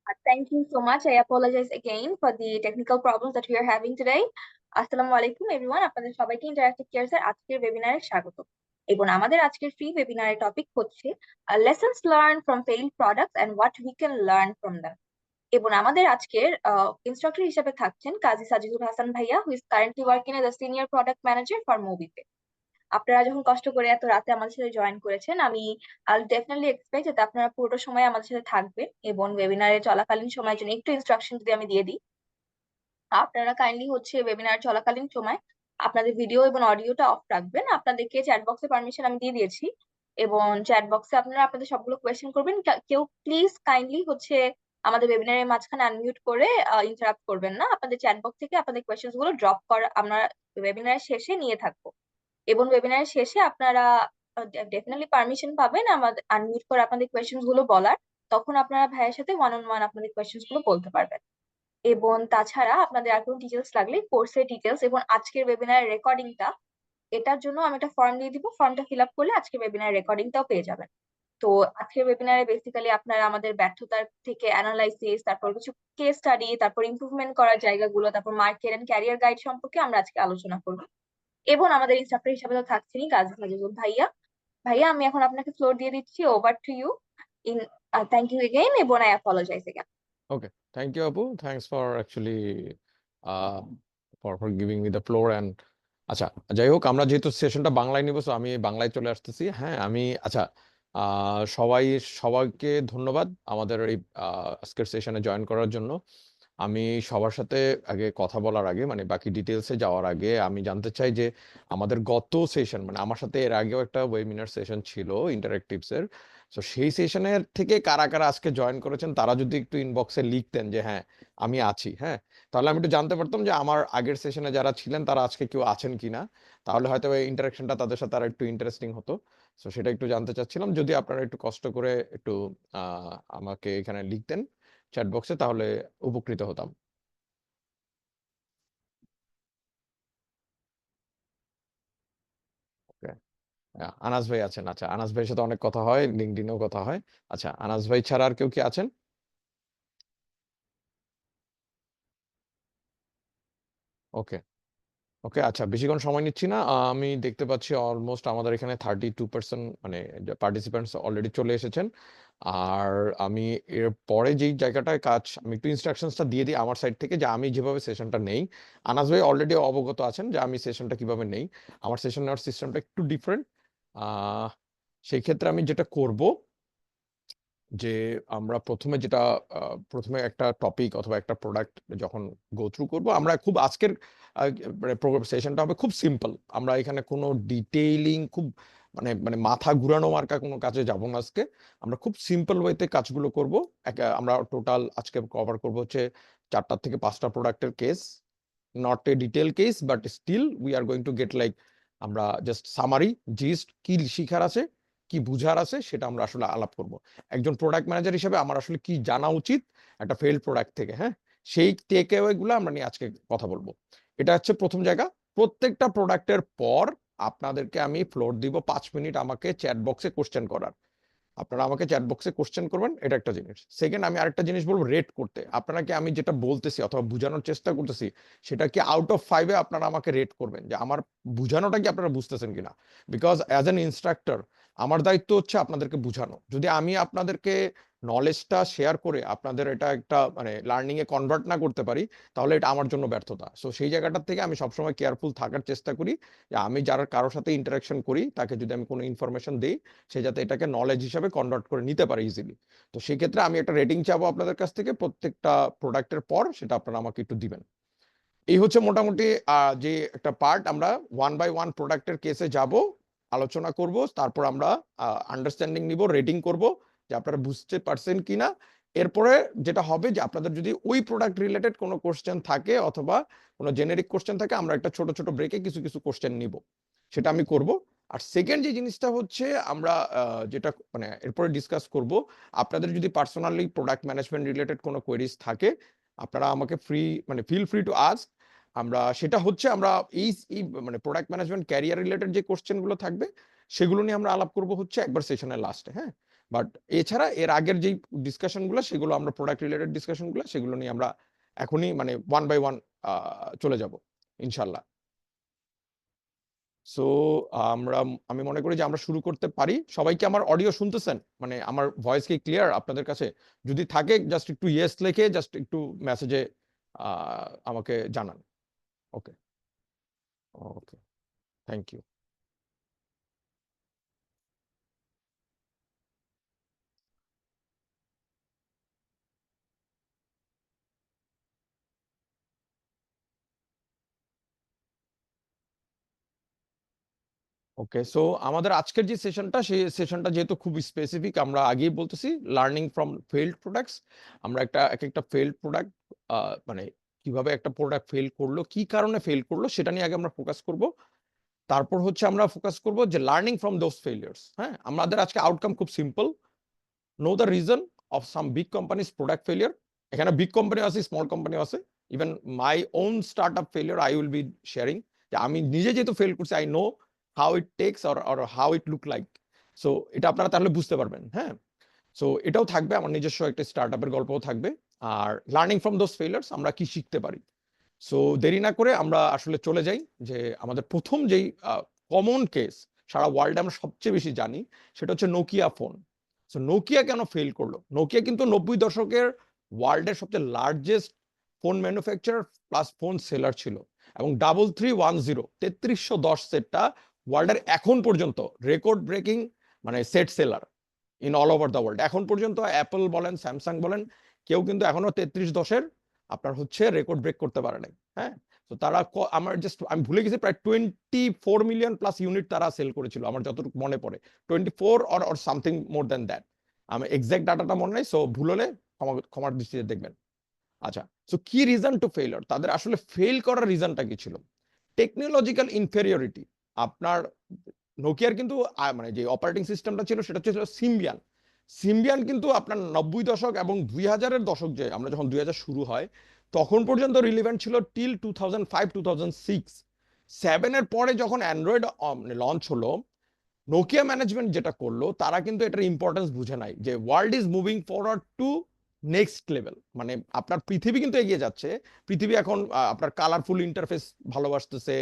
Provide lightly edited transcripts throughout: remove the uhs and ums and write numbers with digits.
Thank you so much. I apologize again for the technical problems that we are having today. আসসালামু আলাইকুম everyone, আপনাদের সবাইকে interactive cares এর আজকের ওয়েবিনারে স্বাগত। এবং আমাদের আজকের ফ্রি ওয়েবিনারের টপিক হচ্ছে lessons learn from failed products and what we can learn from them. এবং আমাদের আজকের ইনস্ট্রাক্টর হিসেবে থাকছেন কাজী সাজিদুল হাসান ভাইয়া, who is currently working as a senior product manager for মুভিতে। আপনারা যখন কষ্ট করে এত রাতে আমাদের সাথে জয়েন করেছেন, আমি ডেফিনেটলি এক্সপেক্ট যাতে আপনারা পুরোটা সময় আমাদের সাথে থাকবেন এবং ওয়েবিনারে চলাকালীন সময়ের জন্য একটু ইনস্ট্রাকশন যদি আমি দিয়ে দিই। আপনারা কাইন্ডলি হচ্ছে ওয়েবিনার চলাকালীন সময় আপনাদের ভিডিও এবং অডিওটা অফ রাখবেন। আপনাদেরকে চ্যাট বক্সে পারমিশন আমি দিয়ে দিয়েছি এবং চ্যাট বক্সে আপনারা আপনাদের সবগুলো কোয়েশ্চেন করবেন। কেউ প্লিজ কাইন্ডলি হচ্ছে আমাদের ওয়েবিনারের মাঝখানে আনমিউট করে ইন্টারাপ্ট করবেন না। আপনাদের চ্যাট বক্স থেকে আপনাদের কোয়েশ্চেন গুলো ড্রপ করা আমরা ওয়েবিনারের শেষে নিয়ে থাকবো। এবং ওয়েবিনারের শেষে আপনারা ডেফিনেটলি পারমিশন পাবেন আমাদের আনমিউট করে আপনাদের কোয়েশ্চেন গুলো বলার। তখন আপনারা ভাইয়ের সাথে ওয়ান অন ওয়ান আপনাদের কোয়েশ্চেন গুলো বলতে পারবেন। এবং তাছাড়া আপনাদের আর কোনো ডিটেলস লাগলে কোর্সের ডিটেলস এবং আজকের ওয়েবিনারের রেকর্ডিংটা, এটার জন্য আমি একটা ফর্ম দিয়ে দিব। ফর্মটা ফিল আপ করলে আজকের ওয়েবিনারের রেকর্ডিংটাও পেয়ে যাবেন। তো আজকের ওয়েবিনারে বেসিক্যালি আপনারা আমাদের ব্যর্থতার থেকে অ্যানালাইসিস, তারপর কিছু কেস স্টাডি, তারপর ইমপ্রুভমেন্ট করার জায়গাগুলো, তারপর মার্কেট এন্ড ক্যারিয়ার গাইড সম্পর্কে আমরা আজকে আলোচনা করব। এবং আমাদের ইনস্ট্রাক্টর হিসেবে তো থাকছেনই কাজী সাজিদুল ভাইয়া। ভাইয়া, আমি এখন আপনাকে ফ্লোর দিয়ে দিচ্ছি। Over to you. In thank you again এবং I apologise again. Okay, thank you, Apu. Thanks for actually uh for giving me the floor and আচ্ছা, যাই হোক, আমরা যেহেতু সেশনটা বাংলায় নিব, আমি বাংলায় চলে আসতেছি। হ্যাঁ, আমি আচ্ছা, সবাইকে ধন্যবাদ আমাদের এই আজকের সেশনে জয়েন করার জন্য। আমি সবার সাথে আগে কথা বলার আগে, মানে বাকি ডিটেলসে যাওয়ার আগে, আমি জানতে চাই যে আমাদের গত সেশন, মানে আমার সাথে এর আগেও একটা ওয়েবিনার সেশন ছিল ইন্টারেক্টিভস এর। তো সেই সেশনের থেকে কারা কারা আজকে জয়েন করেছেন তারা যদি একটু ইনবক্সে লিখতেন যে হ্যাঁ আমি আছি, হ্যাঁ, তাহলে আমি একটু জানতে পারতাম যে আমার আগের সেশনে যারা ছিলেন তারা আজকে কেউ আছেন কিনা। তাহলে হয়তো এই ইন্টারাকশনটা তাদের সাথে আর একটু ইন্টারেস্টিং হতো। তো সেটা একটু জানতে চাচ্ছিলাম, যদি আপনারা একটু কষ্ট করে একটু আমাকে এখানে লিখতেন চ্যাট বক্সে, তাহলে উপকৃত হতাম। ওকে, আনাস ভাই আছেন। আচ্ছা, আনাস ভাইয়ের সাথে অনেক কথা হয়, লিঙ্কডইনেও কথা হয়। আচ্ছা, আনাস ভাই ছাড়া আর কেউ কি আছেন? ওকে, ওকে, আচ্ছা, বেশিক্ষণ সময় নিচ্ছি না। আমি দেখতে পাচ্ছি অলমোস্ট আমাদের এখানে 32% মানে পার্টিসিপেন্টস অলরেডি চলে এসেছেন। আর আমি এর পরে যেই জায়গাটায় কাজ, আমি একটু ইনস্ট্রাকশনসটা দিয়ে দিই আমার সাইড থেকে, যে আমি যেভাবে সেশনটা নেই। আনাস ভাই অলরেডি অবগত আছেন যে আমি সেশনটা কিভাবে নেই। আমার সেশন নেওয়ার সিস্টেমটা একটু ডিফারেন্ট। সেই ক্ষেত্রে আমি যেটা করব, যে আমরা প্রথমে একটা টপিক অথবা একটা প্রোডাক্ট যখন গো থ্রু করব, আমরা খুব আজকের মানে সেশনটা হবে খুব সিম্পল। আমরা এখানে কোনো ডিটেইলিং, খুব মানে মানে মাথা ঘুরানো মার্কা কোনো কাজে যাব না আজকে। আমরা খুব সিম্পল ওয়েতে কাজগুলো করব। আমরা টোটাল আজকে কভার করব হচ্ছে 4টা থেকে 5টা প্রোডাক্টের কেস। Not a detail case, but still we are going to get like, আমরা জাস্ট সামারি, জিস্ট কি শিখার আছে, কি বুঝার আছে, সেটা আমরা আসলে আলাপ করব। একজন প্রোডাক্ট ম্যানেজার হিসেবে আমার আসলে কি জানা উচিত একটা ফেল্ড প্রোডাক্ট থেকে, হ্যাঁ, সেই টেক অ্যাওয়ে গুলো আমরা নিয়ে আজকে কথা বলবো। এটা হচ্ছে প্রথম জায়গা। প্রত্যেকটা প্রোডাক্টের পর আপনাদেরকে আমি ফ্লোর দিব 5 মিনিট আমাকে চ্যাট বক্সে কোশ্চেন করার। আপনারা আমাকে চ্যাট বক্সে কোশ্চেন করবেন, এটা একটা জিনিস। সেকেন্ড, আমি আরেকটা জিনিস বলবো, রেট করতে। আপনারা কি আমি যেটা বলতেছি অথবা বোঝানোর চেষ্টা করতেছি সেটা কি আউট অফ 5-এ আপনারা আমাকে রেট করবেন, যে আমার বোঝানোটা কি আপনারা বুঝতেছেন কিনা। বিকজ অ্যাজ অ্যান ইনস্ট্রাক্টর আমার দায়িত্ব হচ্ছে আপনাদেরকে বোঝানো। যদি আমি আপনাদেরকে নলেজটা শেয়ার করে আপনাদের এটা একটা মানে লার্নিং এ কনভার্ট না করতে পারি, তাহলে এটা আমার জন্য ব্যর্থতা। সো সেই জায়গাটার থেকে আমি সবসময় কেয়ারফুল থাকার চেষ্টা করি, যে আমি যারা কারোর সাথে ইন্টারাকশন করি তাকে যদি আমি কোনো ইনফরমেশন দিই, সে যাতে এটাকে নলেজ হিসাবে কনভার্ট করে নিতে পারে ইজিলি। তো সেই ক্ষেত্রে আমি একটা রেটিং চাবো আপনাদের কাছ থেকে প্রত্যেকটা প্রোডাক্টের পর, সেটা আপনারা আমাকে একটু দিবেন। এই হচ্ছে মোটামুটি যে একটা পার্ট। আমরা ওয়ান বাই ওয়ান প্রোডাক্টের কেসে যাব, আলোচনা করব, তারপর আমরা আন্ডারস্ট্যান্ডিং নিব, রেটিং করব যে আপনারা বুঝতে পারছেন কিনা। এরপরে যেটা হবে, যে আপনাদের যদি ওই প্রোডাক্ট রিলেটেড কোনো কোশ্চেন থাকে অথবা কোনো জেনেরিক কোশ্চেন থাকে, আমরা একটা ছোট ছোট ব্রেকে কিছু কিছু কোশ্চেন নিব, সেটা আমি করব। আর সেকেন্ড যে জিনিসটা হচ্ছে, আমরা যেটা মানে এরপরে ডিসকাস করব, আপনাদের যদি পার্সোনালি প্রোডাক্ট ম্যানেজমেন্ট রিলেটেড কোনো কোয়েরিজ থাকে, আপনারা আমাকে ফিল ফ্রি টু আস্ক। আমরা সেটা হচ্ছে আমরা এই এই মানে প্রোডাক্ট ম্যানেজমেন্ট ক্যারিয়ার রিলেটেড যে কোশ্চেন গুলো থাকবে, সেগুলো নিয়ে আমরা আলাপ করব হচ্ছে একবার সেশনের লাস্টে, হ্যাঁ। বাট এছাড়া এর আগের যেই ডিসকাশনগুলো সেগুলো আমরা প্রোডাক্ট রিলেটেড ডিসকাশনগুলো সেগুলো নিয়ে আমরা এখনই মানে ওয়ান বাই ওয়ান চলে যাব ইনশাল্লাহ। সো আমরা আমি মনে করি যে আমরা শুরু করতে পারি। সবাই কি আমার অডিও শুনতেছেন? মানে আমার ভয়েস কি ক্লিয়ার আপনাদের কাছে? যদি থাকে জাস্ট একটু ইয়েস লিখে জাস্ট একটু মেসেজে আমাকে জানান। ওকে, ওকে, থ্যাংক ইউ। ওকে, সো আমাদের আজকের যে সেশনটা সেই সেশনটা যেহেতু খুব স্পেসিফিক, আমরা আগেই বলতেছি লার্নিং ফ্রম ফেইল্ড প্রোডাক্টস। আমরা এক একটা ফেইল্ড প্রোডাক্ট মানে কিভাবে একটা প্রোডাক্ট ফেল করলো, কি কারণে ফেল করলো সেটা নিয়ে আগে আমরা ফোকাস করব। তারপর হচ্ছে আমরা ফোকাস করব যে লার্নিং ফ্রম দোজ ফেলিয়ার্স। হ্যাঁ, আমাদের আজকে আউটকাম খুব simple. Know the reason of some big companies product failure. এখানে বিগ কোম্পানি আছে, স্মল কোম্পানি আছে, even my own start up failure I will be sharing. যে আমি নিজে যেহেতু ফেল করছি, I know how it takes or how it look like. So এটা আপনারা তাহলে বুঝতে পারবেন। হ্যাঁ, সো এটাও থাকবে, আমার নিজস্ব একটা স্টার্ট আপের গল্পও থাকবে। Are learning from those failures আমরা কি শিখতে পারি। সো দেরি না করে আমরা আসলে চলে যাই যে আমাদের প্রথম যেই কমন কেস সারা ওয়ার্ল্ডে আমরা সবচেয়ে বেশি জানি, সেটা হচ্ছে নোকিয়া ফোন। সো নোকিয়া কেন ফেল করলো? নোকিয়া কিন্তু 90 দশকের ওয়ার্ল্ডের সবচেয়ে largest phone manufacturer plus phone seller ছিল, এবং 3310 3310 সেটটা ওয়ার্ল্ডের এখন পর্যন্ত রেকর্ড ব্রেকিং মানে set seller in all over the world. এখন পর্যন্ত অ্যাপল বলেন, স্যামসাং বলেন, কেউ কিন্তু এখনো 3310 আপনার হচ্ছে রেকর্ড ব্রেক করতে পারে নাই। হ্যাঁ, তো তারা আমার জাস্ট আমি ভুলে গেছি, প্রায় 24 মিলিয়ন প্লাস ইউনিট তারা সেল করেছিল আমার যতটুকু মনে পড়ে। 24 or something more than that. আমি এক্সাক্ট ডাটাটা মনে নাই, সো ভুল হলে ক্ষমার দৃষ্টিতে দেখবেন। আচ্ছা, সো কি রিজন টু ফেইলিওর? তাদের আসলে ফেল করার রিজনটা কি ছিল? Technological inferiority. আপনার নোকিয়ার কিন্তু মানে যে অপারেটিং সিস্টেমটা ছিল সেটা ছিল সিম্বিয়ান। সিম্বিয়ান কিন্তু আপনার 90 দশক এবং 2000-এর দশক, যে আমরা যখন 2000 শুরু হয় তখন পর্যন্ত রিলিভেন্ট ছিল টিল 2005-2006। 7-এর পরে যখন অ্যান্ড্রয়েড লঞ্চ হলো, নোকিয়া ম্যানেজমেন্ট যেটা করলো, তারা কিন্তু এটার ইম্পর্টেন্স বুঝে নাই যে world is moving forward to next level. মানে আপনার পৃথিবী কিন্তু এগিয়ে যাচ্ছে। পৃথিবী এখন আপনার কালারফুল ইন্টারফেস ভালোবাসতেছে,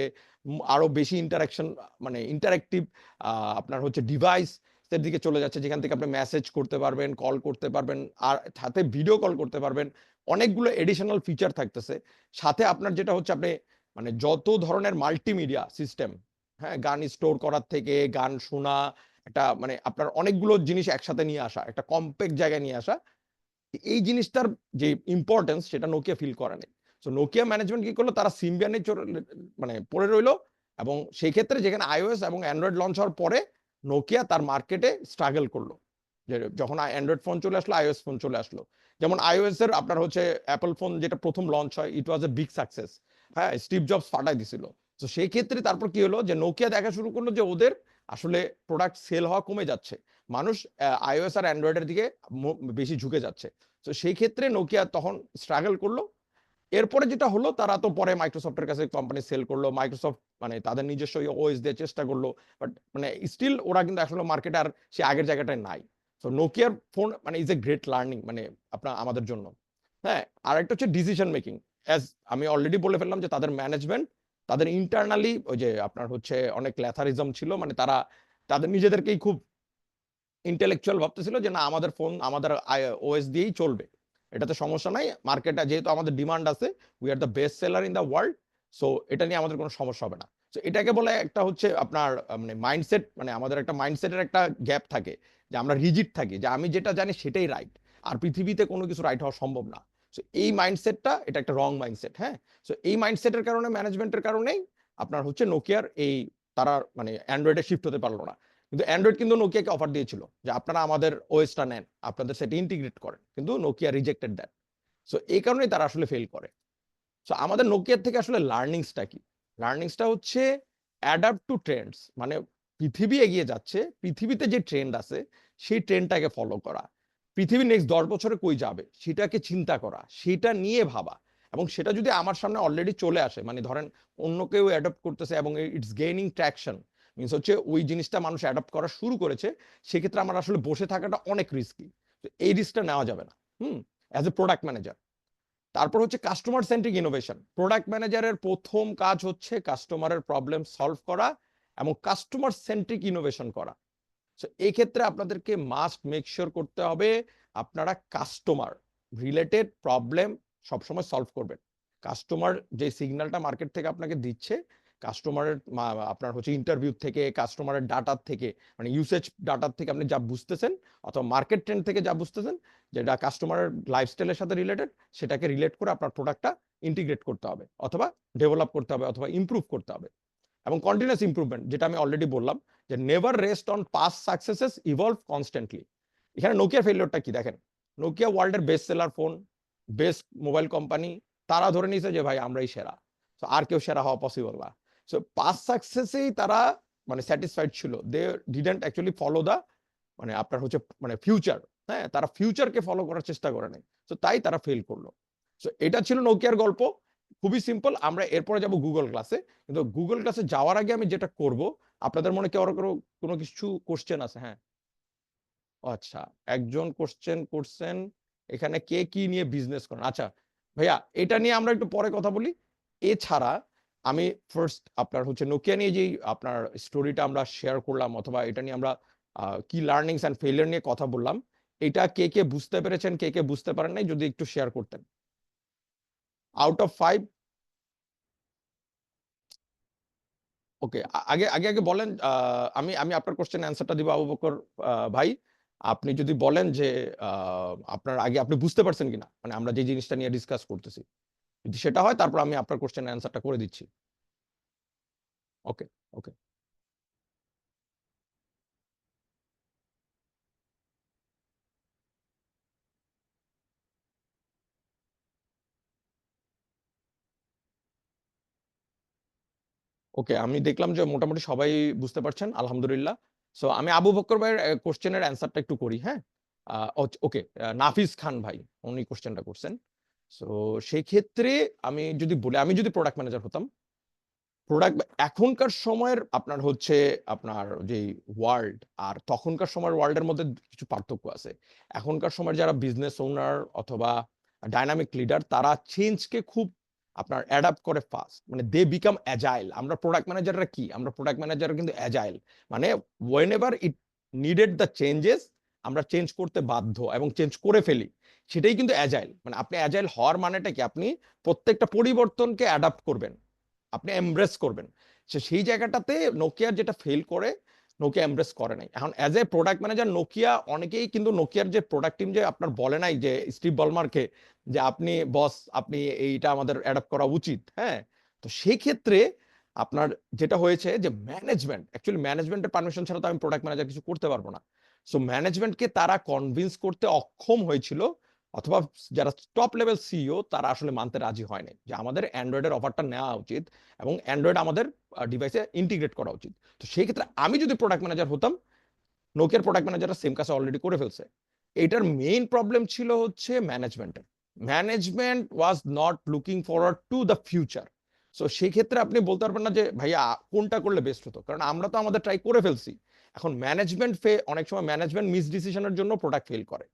আরো বেশি ইন্টারাকশন মানে ইন্টারেক্টিভ আপনার হচ্ছে ডিভাইস এর দিকে চলে যাচ্ছে, যেখান থেকে আপনি মেসেজ করতে পারবেন, কল করতে পারবেন, আর সাথে ভিডিও কল করতে পারবেন। অনেকগুলো এডিশনাল ফিচার থাকতেছে। সাথে আপনার যেটা হচ্ছে আপনি মানে যত ধরনের মাল্টিমিডিয়া সিস্টেম, হ্যাঁ, গান স্টোর করার থেকে গান শোনা, একটা মানে আপনার অনেকগুলো জিনিস একসাথে নিয়ে আসা, একটা কম্প্যাক্ট জায়গায় নিয়ে আসা, এই জিনিসটার যে ইম্পর্টেন্স সেটা নোকিয়া ফিল করে নাই। সো নোকিয়া ম্যানেজমেন্ট কি করলো, তারা সিম্বিয়ানে মানে পড়ে রইলো। এবং সেই ক্ষেত্রে যেখানে আইওএস এবং অ্যান্ড্রয়েড লঞ্চ হওয়ার পরে নোকিয়া তার মার্কেটে স্ট্রাগল করলো। যে যখন অ্যান্ড্রয়েড ফোন চলে আসলো, আইওএস ফোন চলে আসলো। যেমন আইওএস এর আপনার হচ্ছে অ্যাপল ফোন যেটা প্রথম লঞ্চ হয়, ইট ওয়াজ এ বিগ সাকসেস। হ্যাঁ, স্টিভ জবস ফাটাই দিছিল। তো সেই ক্ষেত্রে তারপর কি হলো যে নোকিয়া দেখা শুরু করলো যে ওদের আসলে প্রোডাক্ট সেল হওয়া কমে যাচ্ছে, মানুষ আইওএস আর অ্যান্ড্রয়েডের দিকে বেশি ঝুঁকে যাচ্ছে। তো সেই ক্ষেত্রে নোকিয়া তখন স্ট্রাগল করলো। এরপরে যেটা হলো, তারা তো পরে মাইক্রোসফটের কাছে কোম্পানি সেল করলো। মাইক্রোসফট মানে তাদের নিজস্ব ওএস দিয়ে চেষ্টা করলো, বাট মানে স্টিল ওরা কিন্তু আসলে মার্কেটে আর সে আগের জায়গাটায় নাই। তো নোকিয়ার ফোন মানে ইজ এ গ্রেট লার্নিং মানে আপনার আমাদের জন্য। হ্যাঁ, আর একটা হচ্ছে ডিসিশন মেকিং। অ্যাজ আমি অলরেডি বলে ফেললাম যে তাদের ম্যানেজমেন্ট, তাদের ইন্টারনালি ওই যে আপনার হচ্ছে অনেক ল্যাথারিজম ছিল, মানে তারা তাদের নিজেদেরকেই খুব ইন্টেলেকচুয়াল ভাবতেছিল যে না, আমাদের ফোন আমাদের ওএস দিয়েই চলবে, এটাতে সমস্যা নাই, মার্কেটে যেহেতু আমাদের ডিমান্ড আছে, we are the best seller in the world, so এটা নিয়ে আমাদের কোনো সমস্যা হবে না। তো এটাকে বলে একটা হচ্ছে আপনার মানে মাইন্ডসেট, মানে আমাদের একটা মাইন্ডসেটের একটা গ্যাপ থাকে, যে আমরা রিজিড থাকি যে আমি যেটা জানি সেটাই রাইট, আর পৃথিবীতে কোনো কিছু রাইট হওয়া সম্ভব না। সো এই মাইন্ডসেটটা এটা একটা রং মাইন্ডসেট। হ্যাঁ, সো এই মাইন্ডসেটের কারণে, ম্যানেজমেন্টের কারণেই আপনার হচ্ছে নোকিয়ার এই তারা মানে অ্যান্ড্রয়েডে শিফট হতে পারলো না। কিন্তু অ্যান্ড্রয়েড কিন্তু নোকিয়াকে অফার দিয়েছিল যে আপনারা আমাদের ওএসটা নেন, আপনাদের সেটা ইন্টিগ্রেট করেন, কিন্তু নোকিয়া রিজেক্টেড দ্যাট। সো এই কারণেই তারা আসলে ফেল করে। সো আমাদের নোকিয়ার থেকে আসলে লার্নিংসটা কি? লার্নিংসটা হচ্ছে অ্যাডাপ্ট টু ট্রেন্ডস। মানে পৃথিবী এগিয়ে যাচ্ছে, পৃথিবীতে যে ট্রেন্ড আছে সেই ট্রেন্ডটাকে ফলো করা। পৃথিবী নেক্সট 10 বছরে কই যাবে সেটাকে চিন্তা করা, সেটা নিয়ে ভাবা। এবং সেটা যদি আমার সামনে অলরেডি চলে আসে, মানে ধরেন অন্য কেউ অ্যাডপ্ট করতেছে এবং ইটস গেইনিং ট্র্যাকশন, মিনস হচ্ছে ওই জিনিসটা মানুষ অ্যাডপ্ট করা শুরু করেছে, সেক্ষেত্রে আমার আসলে বসে থাকাটা অনেক রিস্কি, এই রিস্কটা নেওয়া যাবে না অ্যাজ এ প্রোডাক্ট ম্যানেজার। তারপর হচ্ছে কাস্টমার সেন্ট্রিক ইনোভেশন। প্রোডাক্ট ম্যানেজারের প্রথম কাজ হচ্ছে কাস্টমারের প্রবলেম সলভ করা এবং কাস্টমার সেন্ট্রিক ইনোভেশন করা। সো এই ক্ষেত্রে আপনাদেরকে মাস্ট মেক শিওর করতে হবে আপনারা কাস্টমার রিলেটেড প্রবলেম সবসময় সলভ করবেন। কাস্টমার যে সিগন্যালটা মার্কেট থেকে আপনাকে দিচ্ছে, কাস্টমারের আপনার হচ্ছে ইন্টারভিউ থেকে, কাস্টমারের ডাটার থেকে, মানে ইউসেজ ডাটার থেকে আপনি যা বুঝতেছেন, অথবা মার্কেট ট্রেন্ড থেকে যা বুঝতেছেন, যেটা কাস্টমারের লাইফস্টাইলের সাথে রিলেটেড, সেটাকে রিলেট করে আপনার প্রোডাক্টটা ইন্টিগ্রেট করতে হবে, অথবা ডেভেলপ করতে হবে, অথবা ইমপ্রুভ করতে হবে। এবং কন্টিনিউয়াস ইমপ্রুভমেন্ট, যেটা আমি অলরেডি বললাম, যে never rest on past সাকসেসেস, evolve constantly. এখানে নোকিয়া ফেলিওরটা কি দেখেন, নোকিয়া ওয়ার্ল্ডের best seller phone, best mobile company, তারা ধরে নিয়েছে যে ভাই আমরাই সেরা, তো আর কেউ সেরা হওয়া পসিবল না। সো পাস্ট সাকসেসেই তারা মানে স্যাটিসফাইড ছিল, they didn't actually follow the মানে আপনার হচ্ছে মানে ফিউচার, হ্যাঁ তারা ফিউচারকে ফলো করার চেষ্টা করে নাই, তো তাই তারা ফেল করলো। সো এটা ছিল নোকিয়ার গল্প, খুবই সিম্পল। আমরা এরপরে যাব গুগল ক্লাসে, কিন্তু গুগল ক্লাসে যাওয়ার আগে আমি যেটা করব, আপনাদের মনে কেউ কোনো কিছু কোশ্চেন আছে? হ্যাঁ, আচ্ছা, একজন কোশ্চেন করছেন এখানে, কে কি নিয়ে বিজনেস করেন। আচ্ছা ভাইয়া, এটা নিয়ে আমরা একটু পরে কথা বলি। এছাড়া আমি ফার্স্ট আপনার হচ্ছে নোকিয়া নিয়ে যে আপনার স্টোরিটা আমরা শেয়ার করলাম, অথবা এটা নিয়ে আমরা কি লার্নিংস অ্যান্ড ফেলিয়ার নিয়ে কথা বললাম, এটা কে কে বুঝতে পেরেছেন, কে কে বুঝতে পারেন নাই, যদি একটু শেয়ার করতেন। Out of 5। ওকে, আগে আগে আগে বলেন, আমি আমি আপনার কোশ্চেন অ্যান্সারটা দিব আবু বকর ভাই। আপনি যদি বলেন যে আপনার আগে আপনি বুঝতে পারছেন কিনা, মানে আমরা যে জিনিসটা নিয়ে ডিসকাস করতেছি, যদি সেটা হয় তারপর আমি আপনার কোশ্চেন অ্যান্সারটা করে দিচ্ছি। ওকে, ওকে, ওকে, আমি দেখলাম যে মোটামুটি সবাই বুঝতে পারছেন, আলহামদুলিল্লাহ। সো আমি আবু বকর ভাইয়ের কোশ্চেনের অ্যান্সারটা একটু করি, হ্যাঁ। ওকে, নাফিস খান ভাই উনি কোশ্চেনটা করছেন। সো সেই ক্ষেত্রে আমি যদি বলি, আমি যদি প্রোডাক্ট ম্যানেজার হতাম, প্রোডাক্ট এখনকার সময়ের আপনার হচ্ছে আপনার যে ওয়ার্ল্ড আর তখনকার সময়ের ওয়ার্ল্ডের মধ্যে কিছু পার্থক্য আছে। এখনকার সময়ের যারা বিজনেস ওনার অথবা ডাইনামিক লিডার, তারা চেঞ্জকে খুব আপনার অ্যাডাপ্ট করে ফাস্ট, মানে দে বিকাম অ্যাজাইল। আমরা প্রোডাক্ট ম্যানেজাররা কি, আমরা প্রোডাক্ট ম্যানেজাররা কিন্তু অ্যাজাইল, মানে whenever it needed the changes, আমরা চেঞ্জ করতে বাধ্য এবং চেঞ্জ করে ফেলি, সেটাই কিন্তু অ্যাজাইল। মানে আপনি অ্যাজাইল হওয়ার মানেটা কি, আপনি প্রত্যেকটা পরিবর্তনকে অ্যাডাপ্ট করবেন, আপনি এমব্রেস করবেন। সেই জায়গাটাতে নোকিয়ার যেটা ফেল করে, নোকিয়া এমব্রেস করে নাই। এখন as a product manager Nokia, অনেকেই কিন্তু নোকিয়ার যে প্রোডাক্ট টিম যে আপনার বলে নাই যে স্টিভ বলমারকে যে আপনি বস, আপনি এইটা আমাদের অ্যাডাপ্ট করা উচিত, হ্যাঁ। তো সেই ক্ষেত্রে আপনার যেটা হয়েছে যে ম্যানেজমেন্ট, অ্যাকচুয়ালি ম্যানেজমেন্টের পারমিশন ছাড়া তো আমি প্রোডাক্ট ম্যানেজার কিছু করতে পারবো না। সো ম্যানেজমেন্টকে তারা কনভিন্স করতে অক্ষম হয়েছিল, অথবা যারা টপ লেভেল সিইও তারা আসলে মানতে রাজি হয় নাই যে আমাদের অ্যান্ড্রয়েডের অফারটা নেওয়া উচিত এবং অ্যান্ড্রয়েড আমাদের ডিভাইসে ইন্টিগ্রেট করা উচিত। তো সেই ক্ষেত্রে আমি যদি প্রোডাক্ট ম্যানেজার হতাম, নোকিয়ার প্রোডাক্ট ম্যানেজাররা সেম কাজ অলরেডি করে ফেলছে। এটার মেইন প্রবলেম ছিল হচ্ছে ম্যানেজমেন্টের। Management was not looking forward to the future. So সেই ক্ষেত্রে আপনি বলতে পারবেন না যে ভাইয়া কোনটা করলে বেস্ট হতো, কারণ আমরা তো আমাদের ট্রাই করে ফেলছি। এখন ম্যানেজমেন্ট অনেক সময় ম্যানেজমেন্ট মিস ডিসিশনের জন্য প্রোডাক্ট ফেল করে।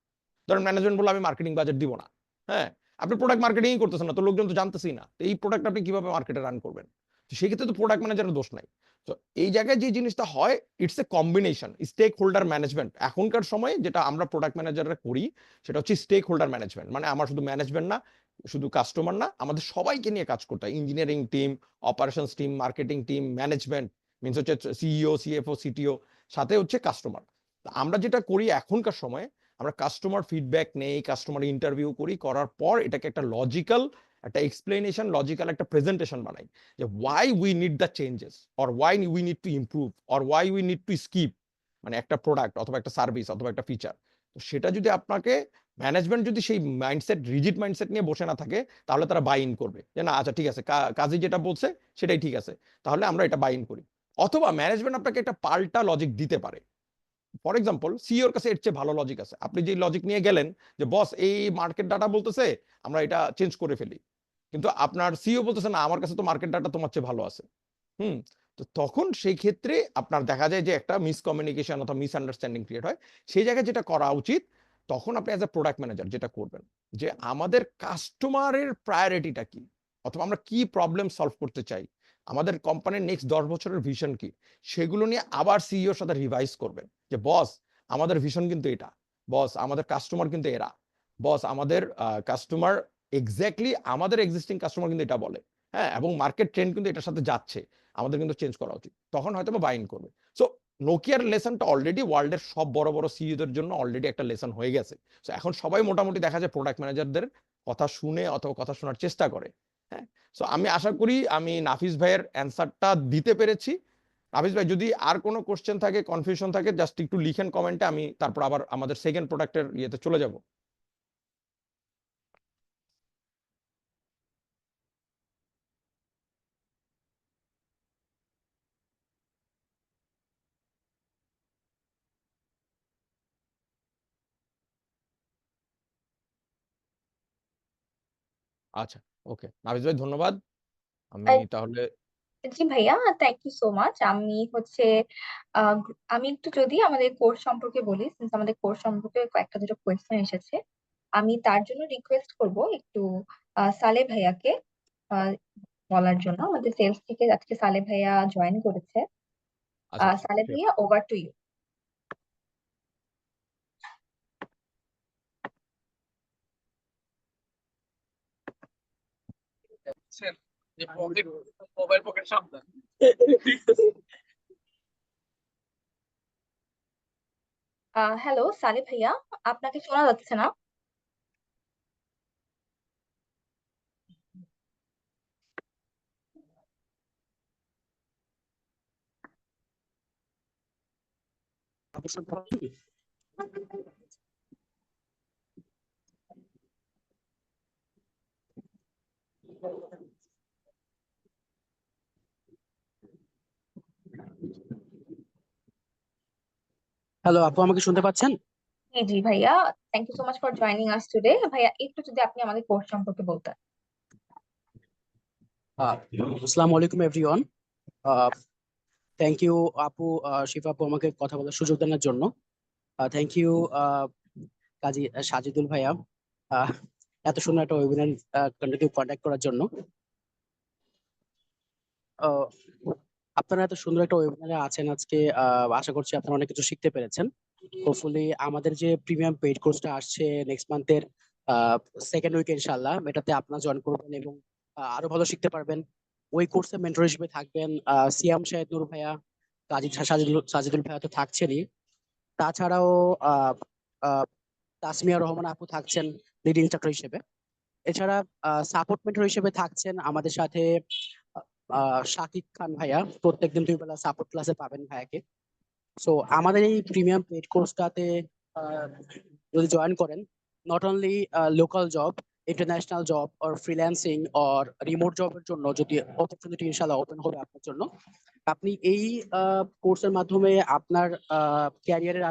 ধরেন ম্যানেজমেন্ট বলে আমি মার্কেটিং বাজেট দিব না, হ্যাঁ, আপনি প্রোডাক্ট মার্কেটিংই করতেছেন না, তো লোকজন তো জানতেছেই না, তো এই প্রোডাক্ট আপনি কিভাবে মার্কেটে রান করবেন? তো সেই ক্ষেত্রে তো প্রোডাক্ট ম্যানেজারের দোষ নাই। তো এই জায়গায় যে জিনিসটা হয়, it's a combination stakeholder management. এখনকার সময়ে যেটা আমরা প্রোডাক্ট ম্যানেজাররা করি, সেটা হচ্ছে স্টেক হোল্ডার ম্যানেজমেন্ট। মানে আমার শুধু ম্যানেজমেন্ট না, শুধু কাস্টমার না, আমাদের সবাইকে নিয়ে কাজ করতে হয়। Engineering team, operations team, marketing team, management, means হচ্ছে সিইও, সিএফও, সিটিও, সাথে হচ্ছে কাস্টমার। আমরা যেটা করি এখনকার সময়ে, আমরা কাস্টমার ফিডব্যাক নেই, কাস্টমার ইন্টারভিউ করি, করার পর এটাকে একটা লজিক্যাল একটা এক্সপ্লেনেশন, লজিক্যাল একটা প্রেজেন্টেশন বানাই যে why we need the changes, or why we need to improve, or why we need two skip, মানে একটা প্রোডাক্ট অথবা একটা সার্ভিস অথবা একটা ফিচার। তো সেটা যদি আপনাকে ম্যানেজমেন্ট যদি সেই মাইন্ডসেট, রিজিড মাইন্ডসেট নিয়ে বসে না থাকে, তাহলে তারা বাই ইন করবে যে না আচ্ছা ঠিক আছে, কাজী যেটা বলছে সেটাই ঠিক আছে, তাহলে আমরা এটা বাই ইন করি। অথবা ম্যানেজমেন্ট আপনাকে একটা পাল্টা লজিক দিতে পারে। ফর এক্সাম্পল, সিইওর কাছে এর চেয়ে ভালো লজিক আছে, আপনি যে লজিক নিয়ে গেলেন যে বস এই মার্কেট ডাটা বলতেছে আমরা এটা চেঞ্জ করে ফেলি, কিন্তু আপনার সিইও বলতেছে না আমার কাছে তো মার্কেট ডাটা তোমার চেয়ে ভালো আছে। হুম। তো তখন সেই ক্ষেত্রে আপনার দেখা যায় যে একটা মিসকমিউনিকেশন অথবা মিসআন্ডারস্ট্যান্ডিং ক্রিয়েট হয়। সেই জায়গায় যেটা করা উচিত, তখন আপনি অ্যাজ এ প্রোডাক্ট ম্যানেজার যেটা করবেন যে আমাদের কাস্টমারের প্রায়োরিটিটা কি, অথবা আমরা কি প্রবলেম সলভ করতে চাই, আমাদের কোম্পানির নেক্সট 10 বছরের ভিশন কি, সেগুলো নিয়ে আবার সিইওর সাথে রিভাইজ করবেন যে বস আমাদের ভিশন কিন্তু এটা, বস আমাদের কাস্টমার কিন্তু এরা, বস আমাদের কাস্টমার এক্স্যাক্টলি আমাদের এক্সিস্টিং কাস্টমার কিন্তু এটা বলে, হ্যাঁ, এবং মার্কেট ট্রেন্ড কিন্তু এটার সাথে যাচ্ছে, আমাদের কিন্তু চেঞ্জ করা উচিত। তখন হয়তো বা বাইন করবে। সো নোকিয়ার লেসনটা অলরেডি ওয়ার্ল্ডের সব বড় বড় সিইওদের জন্য অলরেডি একটা লেসন হয়ে গেছে। সো এখন সবাই মোটামুটি দেখা যায় প্রোডাক্ট ম্যানেজারদের কথা শুনে অথবা কথা শোনার চেষ্টা করে। হ্যাঁ, সো আমি আশা করি আমি নাফিস ভাইয়ের অ্যান্সারটা দিতে পেরেছি। নাফিস ভাই যদি আর কোনো কোশ্চেন থাকে, কনফিউশন থাকে, জাস্ট একটু লিখেন কমেন্টে, আমি তারপর আবার আমাদের সেকেন্ড প্রোডাক্টের ইয়েতে চলে যাব। আচ্ছা, ওকে নাফিস ভাই ধন্যবাদ। আমি তাহলে জি ভাইয়া, থ্যাংক ইউ সো মাচ। আমি একটু যদি আমাদের কোর্স সম্পর্কে বলি, সিন্স আমাদের কোর্স সম্পর্কে কয়েকটা দুটো কোয়েশ্চেন এসেছে, আমি তার জন্য রিকোয়েস্ট করব একটু সালে ভাইয়াকে আহ, বলার জন্য। আমাদের সেলস থেকে আজকে সালে ভাইয়া জয়েন করেছে। আচ্ছা, সালে sure. ভাইয়া, over to you. Mobile pocket সাবধান। হ্যালো সালে ভাইয়া, আপনাকে শোনা যাচ্ছে না? হ্যালো আপু, আমাকে শুনতে পাচ্ছেন? জি জি ভাইয়া, thank you so much for joining us today. ভাইয়া একটু যদি আপনি আমাদের কোর্স সম্পর্কে বলতেন। আসসালামু আলাইকুম এভরিওয়ান। থ্যাংক ইউ আপু, শিফা আপু, আমাকে কথা বলার সুযোগ দেওয়ার জন্য। থ্যাংক ইউ কাজী সাজিদুল ভাইয়া, আহ, এত সুন্দর একটা ওয়েবিনার কন্ডাক্ট করার জন্য। আহ, আপনারা এত সুন্দর একটা ওয়েবিনারে আছেন আজকে। আশা করছি আপনারা অনেক কিছু শিখতে পেরেছেন। হোপফুলি আমাদের যে প্রিমিয়াম পেইড কোর্সটা আসছে নেক্সট মান্থের সেকেন্ড উইকে, ইনশাল্লাহ এটাতে আপনারা জয়েন করবেন এবং আরো ভালো শিখতে পারবেন। ওই কোর্সে মেন্টর হিসেবে থাকবেন সিয়াম শাহেদ নূর ভাইয়া, কাজী সাজিদুল ভাইয়া তো থাকছেনই। তাছাড়াও আহ আহ, তাসমিয়া রহমান আপু থাকছেন লিড ইনস্ট্রাক্টর হিসেবে। এছাড়া সাপোর্ট মেন্টর হিসেবে থাকছেন আমাদের সাথে শাকিব খান ভাইয়া। প্রত্যেকদিন 2 বেলা সাপোর্ট ক্লাসে পাবেন ভাইয়াকে। সো আমাদের এই প্রিমিয়াম পেইড কোর্সটাতে যদি জয়েন করেন, not only local job, international job or freelancing or remote জবের জন্য যদি অপরচুনিটি ইনশাল্লাহ ওপেন হবে আপনার জন্য, আপনি এই কোর্সের মাধ্যমে আপনার ক্যারিয়ারের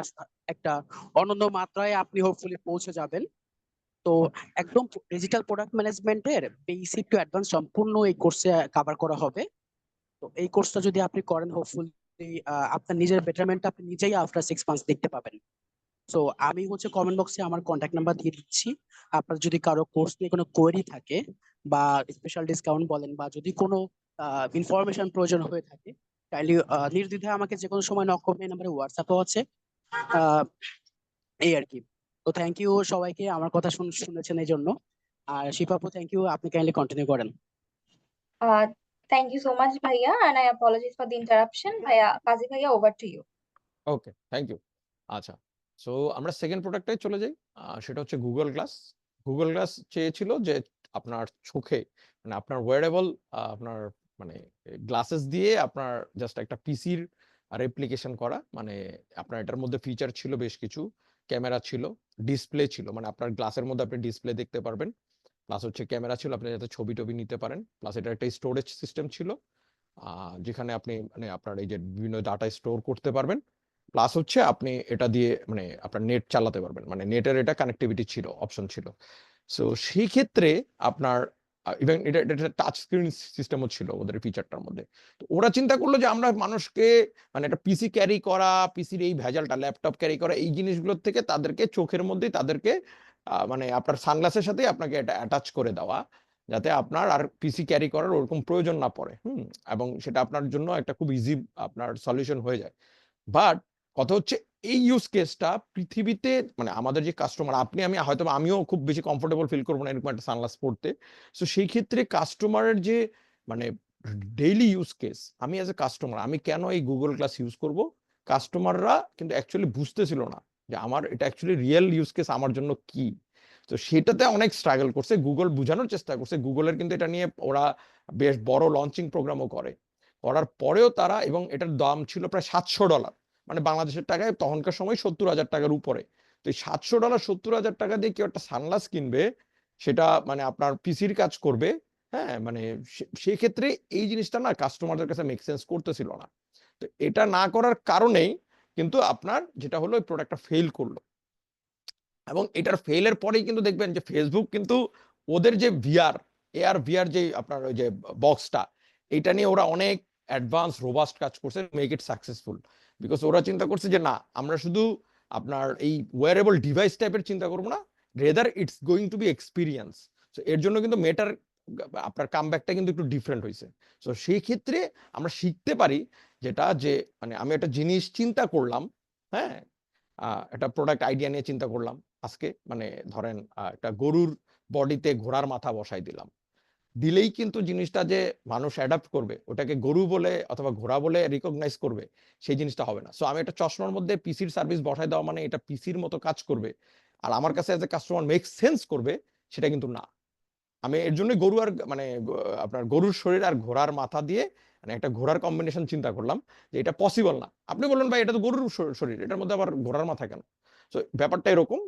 একটা অনন্য মাত্রায় আপনি হোপফুলি পৌঁছে যাবেন। তো একদম ডিজিটাল প্রোডাক্ট ম্যানেজমেন্টের বেসিক টু অ্যাডভান্স সম্পূর্ণ এই কোর্সে কভার করা হবে। তো এই কোর্সটা যদি আপনি করেন, হোপফুলি আপনার নিজের বেটারমেন্ট আপনি নিজেই আফটার 6 মান্থস দেখতে পাবেন। সো আমি হচ্ছে কমেন্ট বক্সে আমার কন্ট্যাক্ট নাম্বার দিয়ে দিচ্ছি। আপনার যদি কারো কোর্স নিয়ে কোনো কোয়েরি থাকে বা স্পেশাল ডিসকাউন্ট বলেন বা যদি কোনো ইনফরমেশন প্রয়োজন হয়ে থাকে, কাইন্ডলি নির্দ্বিধায় আমাকে যে কোনো সময় নক করবেন। এই নাম্বারে হোয়াটসঅ্যাপও আছে। আহ, এই আর কি। তো থ্যাংক ইউ সবাইকে আমার কথা শুনেছেন এই জন্য। আর শিপাপু, থ্যাংক ইউ, আপনি কাইন্ডলি কন্টিনিউ করেন। থ্যাংক ইউ সো মাচ ভাইয়া, and I apologies for the interruption. ভাইয়া, কাজী ভাইয়া, over to you. Okay, thank you. আচ্ছা, সো আমরা সেকেন্ড প্রোডাক্টে চলে যাই। সেটা হচ্ছে গুগল গ্লাস। গুগল গ্লাস চেয়েছিল যে আপনার চোখে, মানে আপনার ওয়ারেবল, আপনার মানে গ্লাসেস দিয়ে আপনার জাস্ট একটা পিসির রেপ্লিকেশন করা। মানে আপনার এটার মধ্যে ফিচার ছিল বেশ কিছু, ক্যামেরা ছিল, ডিসপ্লে ছিল, মানে আপনার গ্লাসের মধ্যে আপনি ডিসপ্লে দেখতে পারবেন, প্লাস হচ্ছে ক্যামেরা ছিল, আপনি যাতে ছবি টবি নিতে পারেন, প্লাস এটা একটা স্টোরেজ সিস্টেম ছিল যেখানে আপনি মানে আপনার এই যে বিভিন্ন ডাটা স্টোর করতে পারবেন, প্লাস হচ্ছে আপনি এটা দিয়ে মানে আপনার নেট চালাতে পারবেন, মানে নেটের এটা কানেক্টিভিটি ছিল, অপশন ছিল। সো সেই ক্ষেত্রে আপনার ইভেন এটা এটা টাচ স্ক্রিন সিস্টেমও ছিল ওদের ফিচারটার মধ্যে। তো ওরা চিন্তা করলো যে আমরা মানুষকে মানে একটা পিসি ক্যারি করা, পিসির এই ভেজালটা, ল্যাপটপ ক্যারি করা, এই জিনিসগুলোর থেকে তাদেরকে চোখের মধ্যেই তাদেরকে মানে আপনার সানগ্লাসের সাথেই আপনাকে এটা অ্যাটাচ করে দেওয়া, যাতে আপনার আর পিসি ক্যারি করার ওরকম প্রয়োজন না পড়ে। এবং সেটা আপনার জন্য একটা খুব ইজি আপনার সলিউশন হয়ে যায়। বাট কথা হচ্ছে এই ইউজ কেসটা পৃথিবীতে মানে আমাদের যে কাস্টমার, আপনি আমি হয়তো আমিও খুব বেশি কমফোর্টেবল ফিল করবো না এরকম একটা সানগ্লাস পড়তে। সো সেই ক্ষেত্রে কাস্টমারের যে মানে ডেইলি ইউজ কেস, আমি অ্যাজ এ কাস্টমার আমি কেন এই গুগল গ্লাস ইউজ করব, কাস্টমাররা কিন্তু অ্যাকচুয়ালি বুঝতেছিল না যে আমার এটা অ্যাকচুয়ালি রিয়েল ইউজ কেস আমার জন্য কি। তো সেটাতে অনেক স্ট্রাগল করছে, গুগল বোঝানোর চেষ্টা করছে। গুগলের কিন্তু এটা নিয়ে ওরা বেশ বড় লঞ্চিং প্রোগ্রামও করার পরেও তারা, এবং এটার দাম ছিল প্রায় $700, মানে বাংলাদেশের টাকায় তখনকার সময় 70,000 টাকার উপরে। তো এই $700 70,000 টাকা দিয়ে কেউ একটা সানগ্লাস কিনবে, সেটা মানে আপনার পিসির কাজ করবে। হ্যাঁ, মানে সেক্ষেত্রে এই জিনিসটা না কাস্টমারদের কাছে মেক সেন্স করতেছিল না। তো এটা না করার কারণেই কিন্তু আপনার যেটা হলো, এই প্রোডাক্টটা ফেল করলো। এবং এটার ফেলের পরেই কিন্তু দেখবেন যে ফেসবুক কিন্তু ওদের যে AR/VR যে আপনার ওই যে বক্সটা, এটা নিয়ে ওরা অনেক অ্যাডভান্স রোবাস্ট কাজ করছে, মেক ইট সাকসেসফুল। বিকজ ওরা চিন্তা করছে যে না, আমরা শুধু আপনার এই ওয়ারেবল ডিভাইস টাইপের চিন্তা করবো না, rather it's going to be experience. তো এর জন্য কিন্তু মেটার আপনার কামব্যাকটা কিন্তু একটু ডিফারেন্ট হয়েছে। সো সেই ক্ষেত্রে আমরা শিখতে পারি যেটা, যে মানে আমি একটা জিনিস চিন্তা করলাম, হ্যাঁ, একটা প্রোডাক্ট আইডিয়া নিয়ে চিন্তা করলাম আজকে, মানে ধরেন একটা গরুর বডিতে ঘোড়ার মাথা বসাই দিলেই কিন্তু জিনিসটা যে মানুষ অ্যাডাপ্ট করবে, ওটাকে গরু বলে অথবা ঘোড়া বলে রিকগনাইজ করবে, সেই জিনিসটা হবে না। সো আমি একটা চশমার মধ্যে পিসির সার্ভিস বসাই দেওয়া মানে এটা পিসির মতো কাজ করবে আর আমার কাছে as a customer make sense করবে, সেটা কিন্তু না। আমি এর জন্য গরু আর মানে আপনার গরুর শরীর আর ঘোড়ার মাথা দিয়ে মানে একটা ঘোড়ার কম্বিনেশন চিন্তা করলাম, যে এটা পসিবল না। আপনি বললেন ভাই এটা তো গরুর শরীর, এটার মধ্যে আবার ঘোড়ার মাথা কেন? তো ব্যাপারটা এরকম।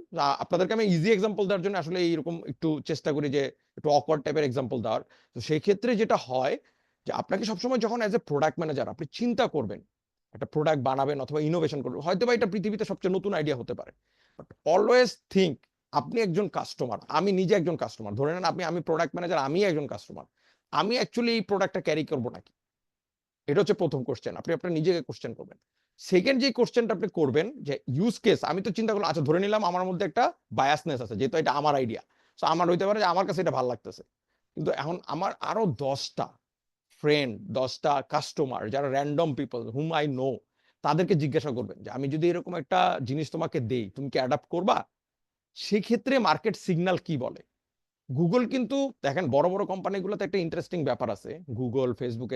আপনাদেরকে আমি ইজি এক্সাম্পল দেওয়ার জন্য আসলে এইরকম একটু চেষ্টা করি যে একটু অকওয়ার্ড টাইপের এক্সাম্পল দেওয়ার। তো সেই ক্ষেত্রে যেটা হয় যে আপনাকে সবসময় যখন অ্যাজ এ প্রোডাক্ট ম্যানেজার আপনি চিন্তা করবেন, একটা প্রোডাক্ট বানাবেন অথবা ইনোভেশন করবেন, হয়তো বা এটা পৃথিবীতে সবচেয়ে নতুন আইডিয়া হতে পারে, বাট অলওয়েজ থিঙ্ক আপনি একজন কাস্টমার, আমি নিজে একজন কাস্টমার, ধরে নেন আমি প্রোডাক্ট ম্যানেজার, আমি একজন কাস্টমার, আমি অ্যাকচুয়ালি এই প্রোডাক্টটা ক্যারি করবো নাকি? এটা হচ্ছে প্রথম কোশ্চেন, আপনি আপনার নিজেকে কোশ্চেন করবেন। সেকেন্ড যে কোশ্চেনটা আপনি করবেন যে ইউজ কেস, আমি তো চিন্তা করলাম, আচ্ছা ধরে নিলাম আমার মধ্যে একটা বায়াসনেস আছে, যেহেতু এটা আমার আইডিয়া, সো আমার হইতে পারে যে আমার কাছে এটা ভালো লাগতেছে, কিন্তু এখন আমার আরো 10টা ফ্রেন্ড, 10টা কাস্টমার যারা random people hmm I know, তাদেরকে জিজ্ঞাসা করবেন যে আমি যদি এরকম একটা জিনিস তোমাকে দেই, তুমি কি অ্যাডাপ্ট করবা? সেক্ষেত্রে মার্কেট সিগন্যাল কি বলে? গুগল কিন্তু দেখেন, বড় বড় কোম্পানিগুলোতে একটা ইন্টারেস্টিং ব্যাপার আছে, গুগল, ফেসবুক,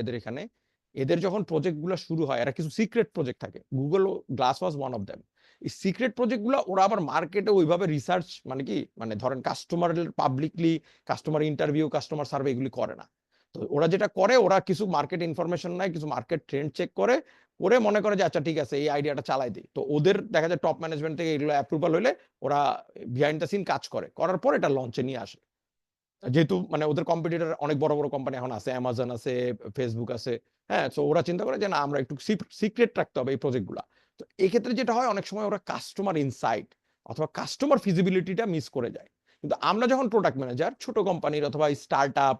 এদের যখন প্রজেক্টগুলো শুরু হয়, এরা কিছু সিক্রেট প্রজেক্ট থাকে, Google glass was one of them. এই সিক্রেট প্রজেক্টগুলো ওরা আবার মার্কেটে ওইভাবে রিসার্চ, মানে কি, মানে ধরেন customer publicly customer interview, customer survey এগুলি করে না। তো ওরা যেটা করে, ওরা কিছু মার্কেট ইনফরমেশন নেয়, কিছু মার্কেট ট্রেন্ড চেক করে, মনে করে যে আচ্ছা ঠিক আছে এই আইডিয়াটা চালাই দিই। তো ওদের দেখা যায় টপ ম্যানেজমেন্ট থেকে এগুলো অ্যাপ্রুভাল হলে ওরা বিহাইন্ড দ্য সিন কাজ করার পর এটা লঞ্চে নিয়ে আসে। যেহেতু মানে ওদের কম্পিটিটর অনেক বড় বড় কোম্পানি এখন আছে, অ্যামাজন আছে, ফেসবুক আছে, হ্যাঁ, তো ওরা চিন্তা করে যে না, আমরা একটু সিক্রেট রাখতে হবে এই প্রজেক্টগুলা। তো এক্ষেত্রে যেটা হয়, অনেক সময় ওরা কাস্টমার ইনসাইট অথবা কাস্টমার ফিজিবিলিটিটা মিস করে যায়। কিন্তু আমরা যখন প্রোডাক্ট ম্যানেজার, ছোট কোম্পানির অথবা স্টার্ট আপ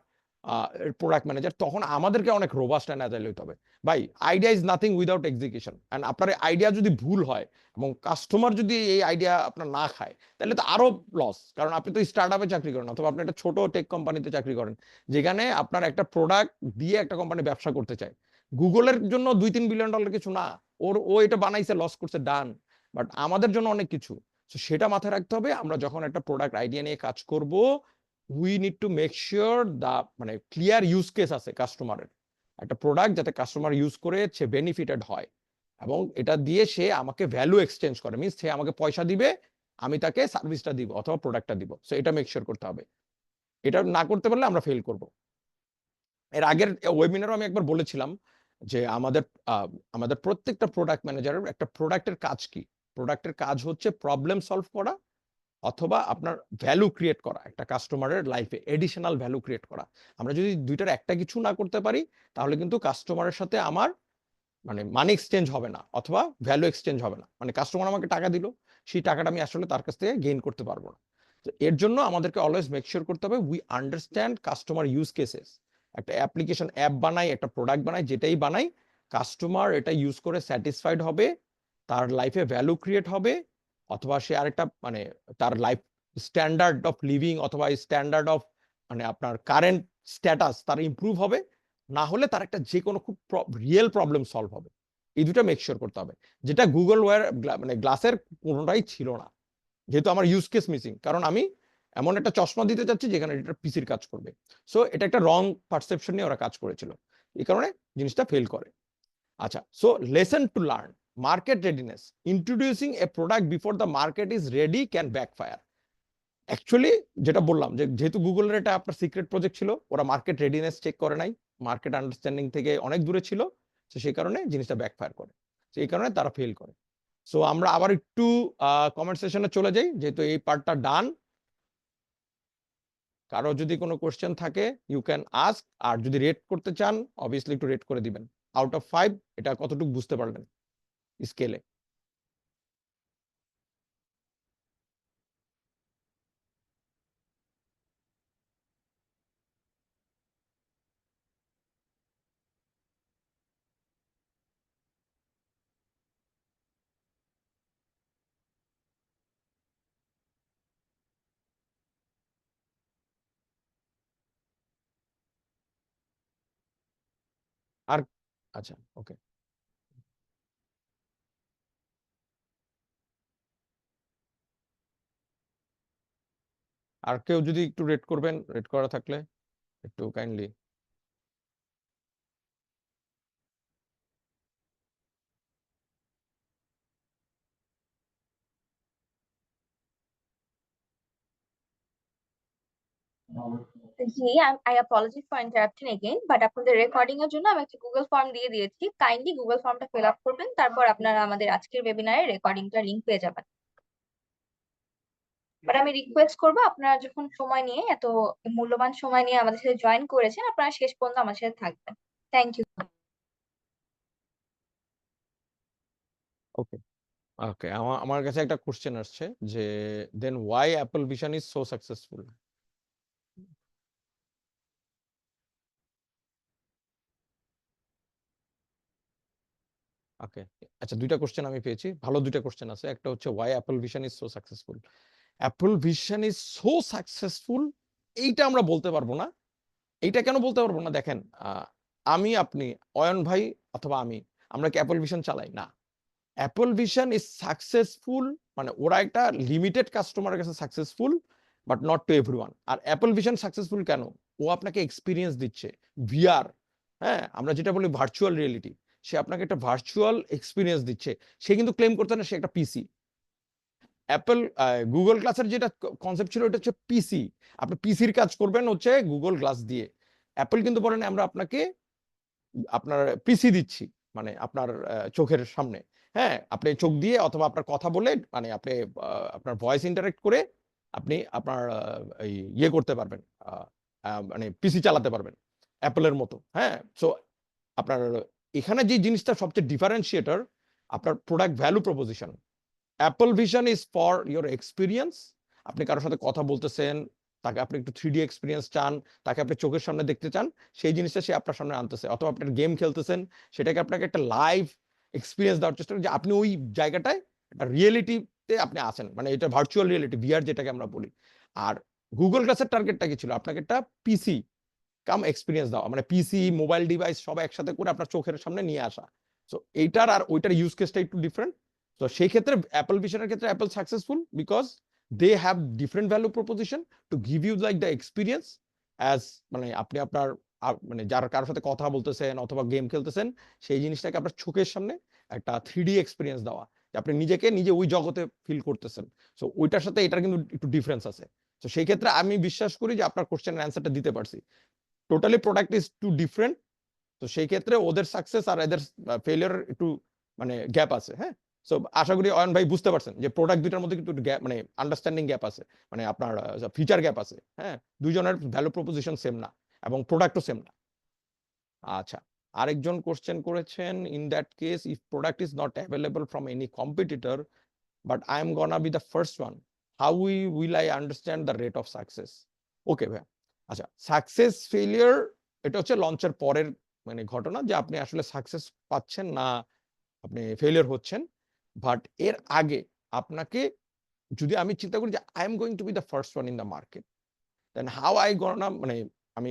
প্রোডাক্ট ম্যানেজার, তখন আমাদেরকে অনেক রোবাস্ট অ্যান্ড অ্যাজাইল হতে হবে। ভাই, idea is nothing without execution, and আপনার আইডিয়া যদি ভুল হয় এবং কাস্টমার যদি এই আইডিয়া আপনার না খায়, তাহলে তো আরো লস। কারণ আপনি তো স্টার্ট আপে চাকরি করেন অথবা আপনি একটা ছোট টেক কোম্পানিতে চাকরি করেন, যেখানে আপনার একটা প্রোডাক্ট দিয়ে একটা কোম্পানি ব্যবসা করতে চায়। গুগলের জন্য $2-3 বিলিয়ন কিছু না, ও এটা বানাইছে, লস করছে, ডান। বাট আমাদের জন্য অনেক কিছু। তো সেটা মাথায় রাখতে হবে, আমরা যখন একটা প্রোডাক্ট আইডিয়া নিয়ে কাজ করব, we need to make sure the মানে ক্লিয়ার ইউজ কেস আছে কাস্টমারের, একটা প্রোডাক্ট যাতে কাস্টমার ইউজ করে সে বেনিফিটেড হয় এবং এটা দিয়ে সে আমাকে ভ্যালু এক্সচেঞ্জ করে, মিনস সে আমাকে পয়সা দিবে, আমি তাকে সার্ভিসটা দিব অথবা প্রোডাক্টটা দিব। সো এটা মেক শিওর করতে হবে। এটা না করতে পারলে আমরা ফেল করব। এর আগের ওয়েবিনারও আমি একবার বলেছিলাম যে আমাদের প্রত্যেকটা প্রোডাক্ট ম্যানেজারের একটা প্রোডাক্টের কাজ কি? প্রোডাক্টের কাজ হচ্ছে প্রবলেম সলভ করা অথবা আপনার ভ্যালু ক্রিয়েট করা, একটা কাস্টমারের লাইফে এডিশনাল ভ্যালু ক্রিয়েট করা। আমরা যদি দুইটার একটা কিছু না করতে পারি, তাহলে কিন্তু কাস্টমারের সাথে আমার মানে মানি এক্সচেঞ্জ হবে না অথবা ভ্যালু এক্সচেঞ্জ হবে না। মানে কাস্টমার আমাকে টাকা দিল, সেই টাকাটা আমি আসলে তার কাছ থেকে গেইন করতে পারবো না। তো এর জন্য আমাদেরকে অলওয়েজ মেক শিওর করতে হবে we understand customer use cases. একটা অ্যাপ্লিকেশন অ্যাপ বানাই, একটা প্রোডাক্ট বানাই, যেটাই বানাই, কাস্টমার এটা ইউজ করে স্যাটিসফাইড হবে, তার লাইফে ভ্যালু ক্রিয়েট হবে, অথবা সে আরেকটা মানে তার লাইফ স্ট্যান্ডার্ড অফ লিভিং অথবা স্ট্যান্ডার্ড অফ মানে আপনার কারেন্ট স্ট্যাটাস তার ইমপ্রুভ হবে, না হলে তার একটা যে কোনো খুব রিয়েল প্রবলেম সলভ হবে। এই দুটো মেক শিওর করতে হবে, যেটা গুগল ওয়্যার মানে গ্লাসের কোনোটাই ছিল না, যেহেতু আমার ইউজ কেস মিসিং। কারণ আমি এমন একটা চশমা দিতে চাচ্ছি যেখানে এটা পিসির কাজ করবে। সো এটা একটা রং পারসেপশন নিয়ে ওরা কাজ করেছিল, এই কারণে জিনিসটা ফেল করে। আচ্ছা, so lesson to learn, market readiness, introducing A product before the market is ready can backfire. Actually যেটা বললাম যে যেহেতু গুগলের এটা আপনার সিক্রেট প্রজেক্ট ছিল, ওরা মার্কেট রেডিনেস চেক করে নাই, মার্কেট আন্ডারস্ট্যান্ডিং থেকে অনেক দূরে ছিল, তো সেই কারণে জিনিসটা ব্যাকফায়ার করে, সেই কারণে তারা ফেল করে। সো আমরা আবার একটু কমেন্ট সেশনে চলে যাই, যেহেতু এই পার্টটা ডান। কারো যদি কোনো কোশ্চেন থাকে ইউ ক্যান আস্ক, আর যদি রেট করতে চান অবভিয়াসলি একটু রেট করে দিবেন। আউট অফ 5 এটা কতটুকু বুঝতে পারলেন স্কেলে? আর আচ্ছা, ওকে। আর কেউ যদি একটু রেট করবেন, রেট করা থাকলে একটু কাইন্ডলি। জি, I apologies for interrupting again, but আপনাদের রেকর্ডিং এর জন্য আমি একটা গুগল ফর্ম দিয়ে দিয়েছি, কাইন্ডলি গুগল ফর্মটা ফিল আপ করবেন, তারপর আপনারা আমাদের আজকের ওয়েবিনারের রেকর্ডিংটা লিংক পেয়ে যাবেন। বাট আমি রিকোয়েস্ট করবো আপনারা যখন সময় নিয়ে এত মূল্যবান সময় নিয়ে আমাদের সাথে জয়েন করেছেন, আপনারা শেষ পর্যন্ত আমার সাথে থাকবেন। Thank you. ওকে, ওকে, আমার কাছে একটা কোশ্চেন আসছে যে then why Apple Vision is so successful? Okay, আচ্ছা, দুইটা কোশ্চেন আমি পেয়েছি, ভালো দুইটা কোশ্চেন আছে। একটা হচ্ছে why Apple Vision is so successful. Apple Vision is so successful এইটা আমরা বলতে পারবো না। এইটা কেন বলতে পারবো না? দেখেন, আমি, আপনি, অয়ন ভাই অথবা আমরা কি অ্যাপল ভিশন চালাই? না। অ্যাপল ভিশন ইজ সাকসেসফুল মানে ওরা একটা লিমিটেড কাস্টমারের কাছে successful, but not to everyone. আর অ্যাপল ভিশন সাকসেসফুল কেন? ও আপনাকে এক্সপিরিয়েন্স দিচ্ছে, ভিআর, হ্যাঁ, আমরা যেটা বলি ভার্চুয়াল রিয়েলিটি, সে আপনাকে একটা ভার্চুয়াল এক্সপিরিয়েন্স দিচ্ছে। সে কিন্তু ক্লেম করতে না সে একটা পিসি। অ্যাপল গুগল ক্লাসের যেটা কনসেপ্ট ছিল ওটা হচ্ছে পিসি, আপনি পিসির কাজ করবেন হচ্ছে গুগল গ্লাস দিয়ে। অ্যাপল কিন্তু বলেন আমরা আপনাকে আপনার পিসি দিচ্ছি, মানে আপনার চোখের সামনে, হ্যাঁ, আপনি চোখ দিয়ে অথবা আপনার কথা বলে মানে আপনি আপনার ভয়েস ইন্টারেক্ট করে আপনি আপনার এই ইয়ে করতে পারবেন, মানে পিসি চালাতে পারবেন অ্যাপলের মতো। হ্যাঁ, সো আপনার এখানে যে জিনিসটা সবচেয়ে ডিফারেন্সিয়েটর, আপনার product value proposition. Apple Vision is for your experience. আপনি কারোর সাথে কথা বলতেছেন, তাকে আপনি একটু 3D এক্সপিরিয়েন্স চান, তাকে আপনি চোখের সামনে দেখতে চান, সেই জিনিসটা সে আপনার সামনে আনতেছে। অথবা আপনি গেম খেলতেছেন, সেটাকে আপনাকে একটা লাইভ এক্সপিরিয়েন্স দেওয়ার চেষ্টা করেন যে আপনি ওই জায়গাটায় একটা রিয়েলিটিতে আপনি আছেন, মানে এটা ভার্চুয়াল রিয়েলিটি, ভিআর যেটাকে আমরা বলি। আর গুগল গ্লাসের টার্গেটটা কি ছিল? আপনাকে একটা পিসি কাম এক্সপিরিয়েন্স দেওয়া, মানে পিসি মোবাইল ডিভাইস সব একসাথে করে আপনার চোখের সামনে নিয়ে আসা। সো এইটার আর ওইটার ইউজ কেসটা একটু ডিফারেন্ট। তো সেই ক্ষেত্রে অ্যাপল ভিশনের ক্ষেত্রে Apple successful because they have different value proposition to give you like the experience as, মানে আপনি আপনার মানে যার কারোর সাথে কথা বলতেছেন অথবা গেম খেলতেছেন, সেই জিনিসটাকে আপনার চোখের সামনে একটা 3D এক্সপিরিয়েন্স দেওয়া, যে আপনি নিজেকে নিজে ওই জগতে ফিল করতেছেন। সো ওইটার সাথে এটার কিন্তু একটু ডিফারেন্স আছে। তো সেই ক্ষেত্রে আমি বিশ্বাস করি যে আপনার কোশ্চেনের অ্যান্সারটা দিতে পারছি। Totally product is too different. তো সেই ক্ষেত্রে ওদের সাকসেস আর এদের ফেলিয়ার একটু মানে গ্যাপ আছে। হ্যাঁ, সো আশা করি অয়ন ভাই বুঝতে পারছেন যে প্রোডাক্ট দুইটার মধ্যে কিন্তু গ্যাপ, মানে আন্ডারস্ট্যান্ডিং গ্যাপ আছে, মানে আপনার ফিচার গ্যাপ আছে। হ্যাঁ, দুইজনের ভ্যালু প্রপোজিশন সেম না এবং প্রোডাক্টও সেম না। আচ্ছা, আরেকজন কোশ্চেন করেছেন, in that case if product is not available from any competitor but I am gonna be the first one, how will I understand the rate of success. Okay ভাইয়া, আচ্ছা success failure এটা হচ্ছে লঞ্চের পরের মানে ঘটনা, যে আপনি আসলে সাকসেস পাচ্ছেন না আপনি ফেলিয়ার হচ্ছেন। বাট এর আগে আপনাকে, যদি আমি চিন্তা করি যে I am going to be the first one in the market, then how I gonna মানে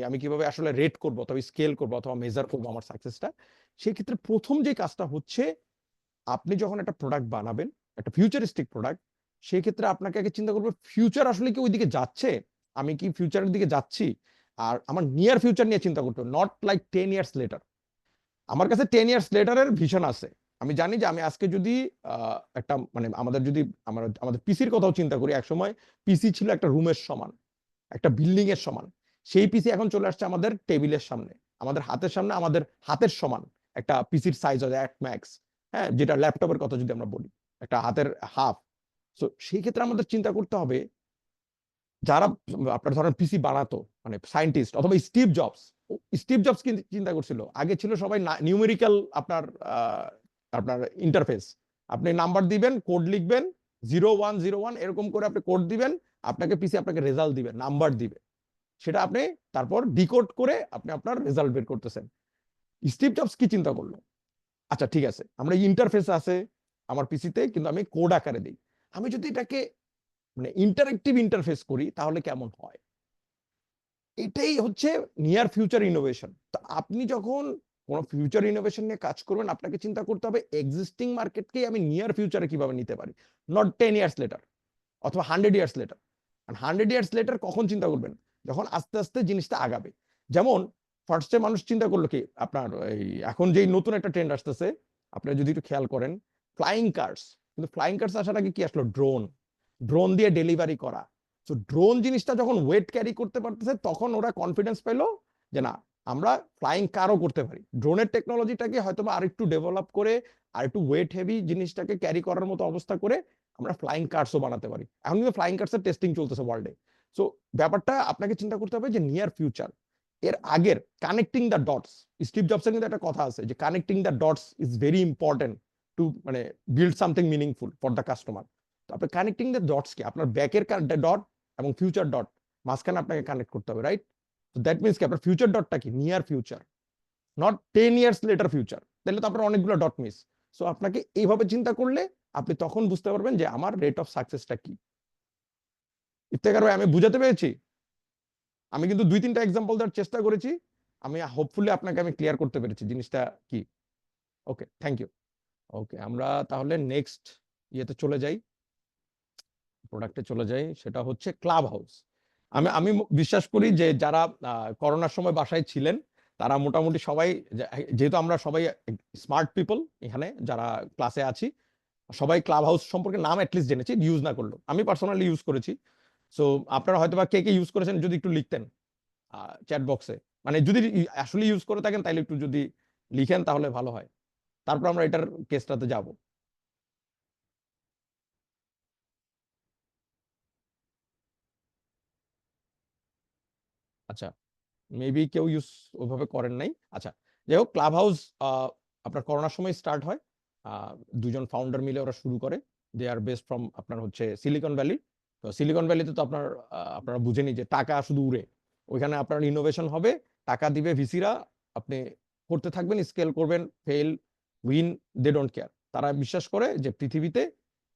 আমি কিভাবে আসলে রেট করবো অথবা স্কেল করবো অথবা মেজার করবো আমার সাকসেসটা। সেই ক্ষেত্রে প্রথম যে কাজটা হচ্ছে, আপনি যখন একটা প্রোডাক্ট বানাবেন, একটা ফিউচারিস্টিক প্রোডাক্ট, সেই ক্ষেত্রে আপনাকে আগে চিন্তা করবে ফিউচার আসলে কি ওইদিকে যাচ্ছে, আমি কি ফিউচারের দিকে যাচ্ছি। আর আমার নিয়ার ফিউচার নিয়ে চিন্তা করতে হবে, নট লাইক 10 ইয়ার্স লেটার। আমার কাছে 10 ইয়ার্স লেটারের ভিশন আছে। আমি জানি যে আমি আজকে যদি একটা মানে আমাদের পিসির কথাও চিন্তা করি, একসময় পিসি ছিল একটা রুমের সমান, একটা বিল্ডিং এর সমান। সেই পিসি এখন চলে আসছে আমাদের টেবিলের সামনে, আমাদের হাতের সামনে, আমাদের হাতের সমান একটা পিসির সাইজ হয় এক ম্যাক্স। হ্যাঁ, যেটা ল্যাপটপের কথা যদি আমরা বলি, একটা হাতের হাফ। সো সেই ক্ষেত্রে আমাদের চিন্তা করতে হবে, যারা আপনার ধরেন পিসি বানাতো মানে সায়েন্টিস্ট অথবা স্টিভ জবস কিন্তু চিন্তা করছিল, আগে ছিল সবাই নিউমেরিক্যাল আপনার আপনার ইন্টারফেস, আপনি নাম্বার দিবেন, কোড লিখবেন 0101 এরকম করে আপনি কোড দিবেন, আপনাকে পিসি আপনাকে রেজাল্ট দিবে, নাম্বার দিবে, সেটা আপনি তারপর ডিকোড করে আপনি আপনার রেজাল্ট বের করতেছেন। স্টিভ জবস কি চিন্তা করলো, আচ্ছা ঠিক আছে আমরা ইন্টারফেস আছে আমার পিসিতে, কিন্তু আমি কোড আকারে দিই, আমি যদি এটাকে মানে ইন্টারেক্টিভ ইন্টারফেস করি তাহলে কেমন হয়। এটাই হচ্ছে নিয়ার ফিউচার ইনোভেশন। তো আপনি যখন কোন ফিউচার ইনোভেশন নিয়ে কাজ করবেন, আপনাকে চিন্তা করতে হবে এক্সিস্টিং মার্কেটকে আমি নিয়ার ফিউচারে কিভাবে নিতে পারি, নট 10 ইয়ার্স লেটার অথবা 100 ইয়ার্স লেটার। 100 ইয়ার্স লেটার কখন চিন্তা করবেন, যখন আস্তে আস্তে জিনিসটা আগাবে। যেমন ফার্স্টে মানুষ চিন্তা করলো কি, আপনার এই এখন যেই নতুন একটা ট্রেন্ড আসতেছে, আপনারা যদি একটু খেয়াল করেন, ফ্লাইং কার্স। কিন্তু ফ্লাইং কার্স আসার আগে কি আসলো, ড্রোন দিয়ে ডেলিভারি করা। তো ড্রোন জিনিসটা যখন ওয়েট ক্যারি করতে পারতেছে, তখন ওরা কনফিডেন্স পেলো যে না, আমরা ফ্লাইং কারও করতে পারি। ড্রোনের টেকনোলজিটাকে হয়তো বা আরেকটু ডেভেলপ করে, আরেকটু ওয়েট হেভি জিনিসটাকে ক্যারি করার মতো অবস্থা করে আমরা ফ্লাইং কার্সও বানাতে পারি। এখন কিন্তু ফ্লাইং কার্সের টেস্টিং চলতেছে ওয়ার্ল্ডে। সো ব্যাপারটা আপনাকে চিন্তা করতে হবে যে নিয়ার ফিউচার, এর আগের কানেক্টিং দ্য ডটস। স্টিভ জবসের কিন্তু একটা কথা আছে যে connecting the dots is very important to মানে build something meaningful for the customer. তো আপনি কানেক্টিং দ্য ডটস কি, আপনার ব্যাকের ডট এবং ফিউচার ডট মাঝখানে আপনাকে কানেক্ট করতে হবে, রাইট? তো দ্যাট মিনস কি, আপনার ফিউচার ডটটা কি, near future, not 10 years later future. তাহলে তো আপনার অনেকগুলো ডট মিস। সো আপনাকে এইভাবে চিন্তা করলে আপনি তখন বুঝতে পারবেন যে আমার রেট অফ সাকসেসটা কি। ইফতেখার ভাই, আমি বুঝাতে পেরেছি? আমি কিন্তু 2-3টা এক্সাম্পল দেওয়ার চেষ্টা করেছি। আমি হোপফুলি আপনাকে আমি ক্লিয়ার করতে পেরেছি জিনিসটা কি। ওকে, থ্যাংক ইউ। ওকে, আমরা তাহলে নেক্সট ইয়েতে চলে যাই, প্রোডাক্টে চলে যাই, সেটা হচ্ছে ক্লাব হাউস। আমি বিশ্বাস করি যে যারা করোনার সময় বাসায় ছিলেন, তারা মোটামুটি সবাই, যেহেতু আমরা সবাই স্মার্ট পিপল এখানে যারা ক্লাসে আছি, সবাই ক্লাব হাউস সম্পর্কে নাম অ্যাটলিস্ট জেনেছি, ইউজ না করলো। আমি পার্সোনালি ইউজ করেছি। সো আপনারা হয়তো বা কে কে ইউজ করেছেন যদি একটু লিখতেন চ্যাট বক্সে, মানে যদি আসলে ইউজ করে থাকেন তাহলে একটু যদি লিখেন তাহলে ভালো হয়, তারপর আমরা এটার কেসটাতে যাব। আচ্ছা, মেবি কেউ ইউজ ওইভাবে করেন নাই। আচ্ছা, যাই হোক, ক্লাব হাউস আপনার করোনার সময় স্টার্ট হয়। দুজন ফাউন্ডার মিলে ওরা শুরু করে। দে আর বেস্ট ফ্রম আপনার হচ্ছে সিলিকন ভ্যালি। তো সিলিকন ভ্যালিতে তো আপনারা বুঝেনি যে টাকা শুধু উড়ে, ওইখানে আপনার ইনোভেশন হবে, টাকা দিবে ভিসিরা, আপনি করতে থাকবেন, স্কেল করবেন, fail win, they don't care. তারা বিশ্বাস করে যে পৃথিবীতে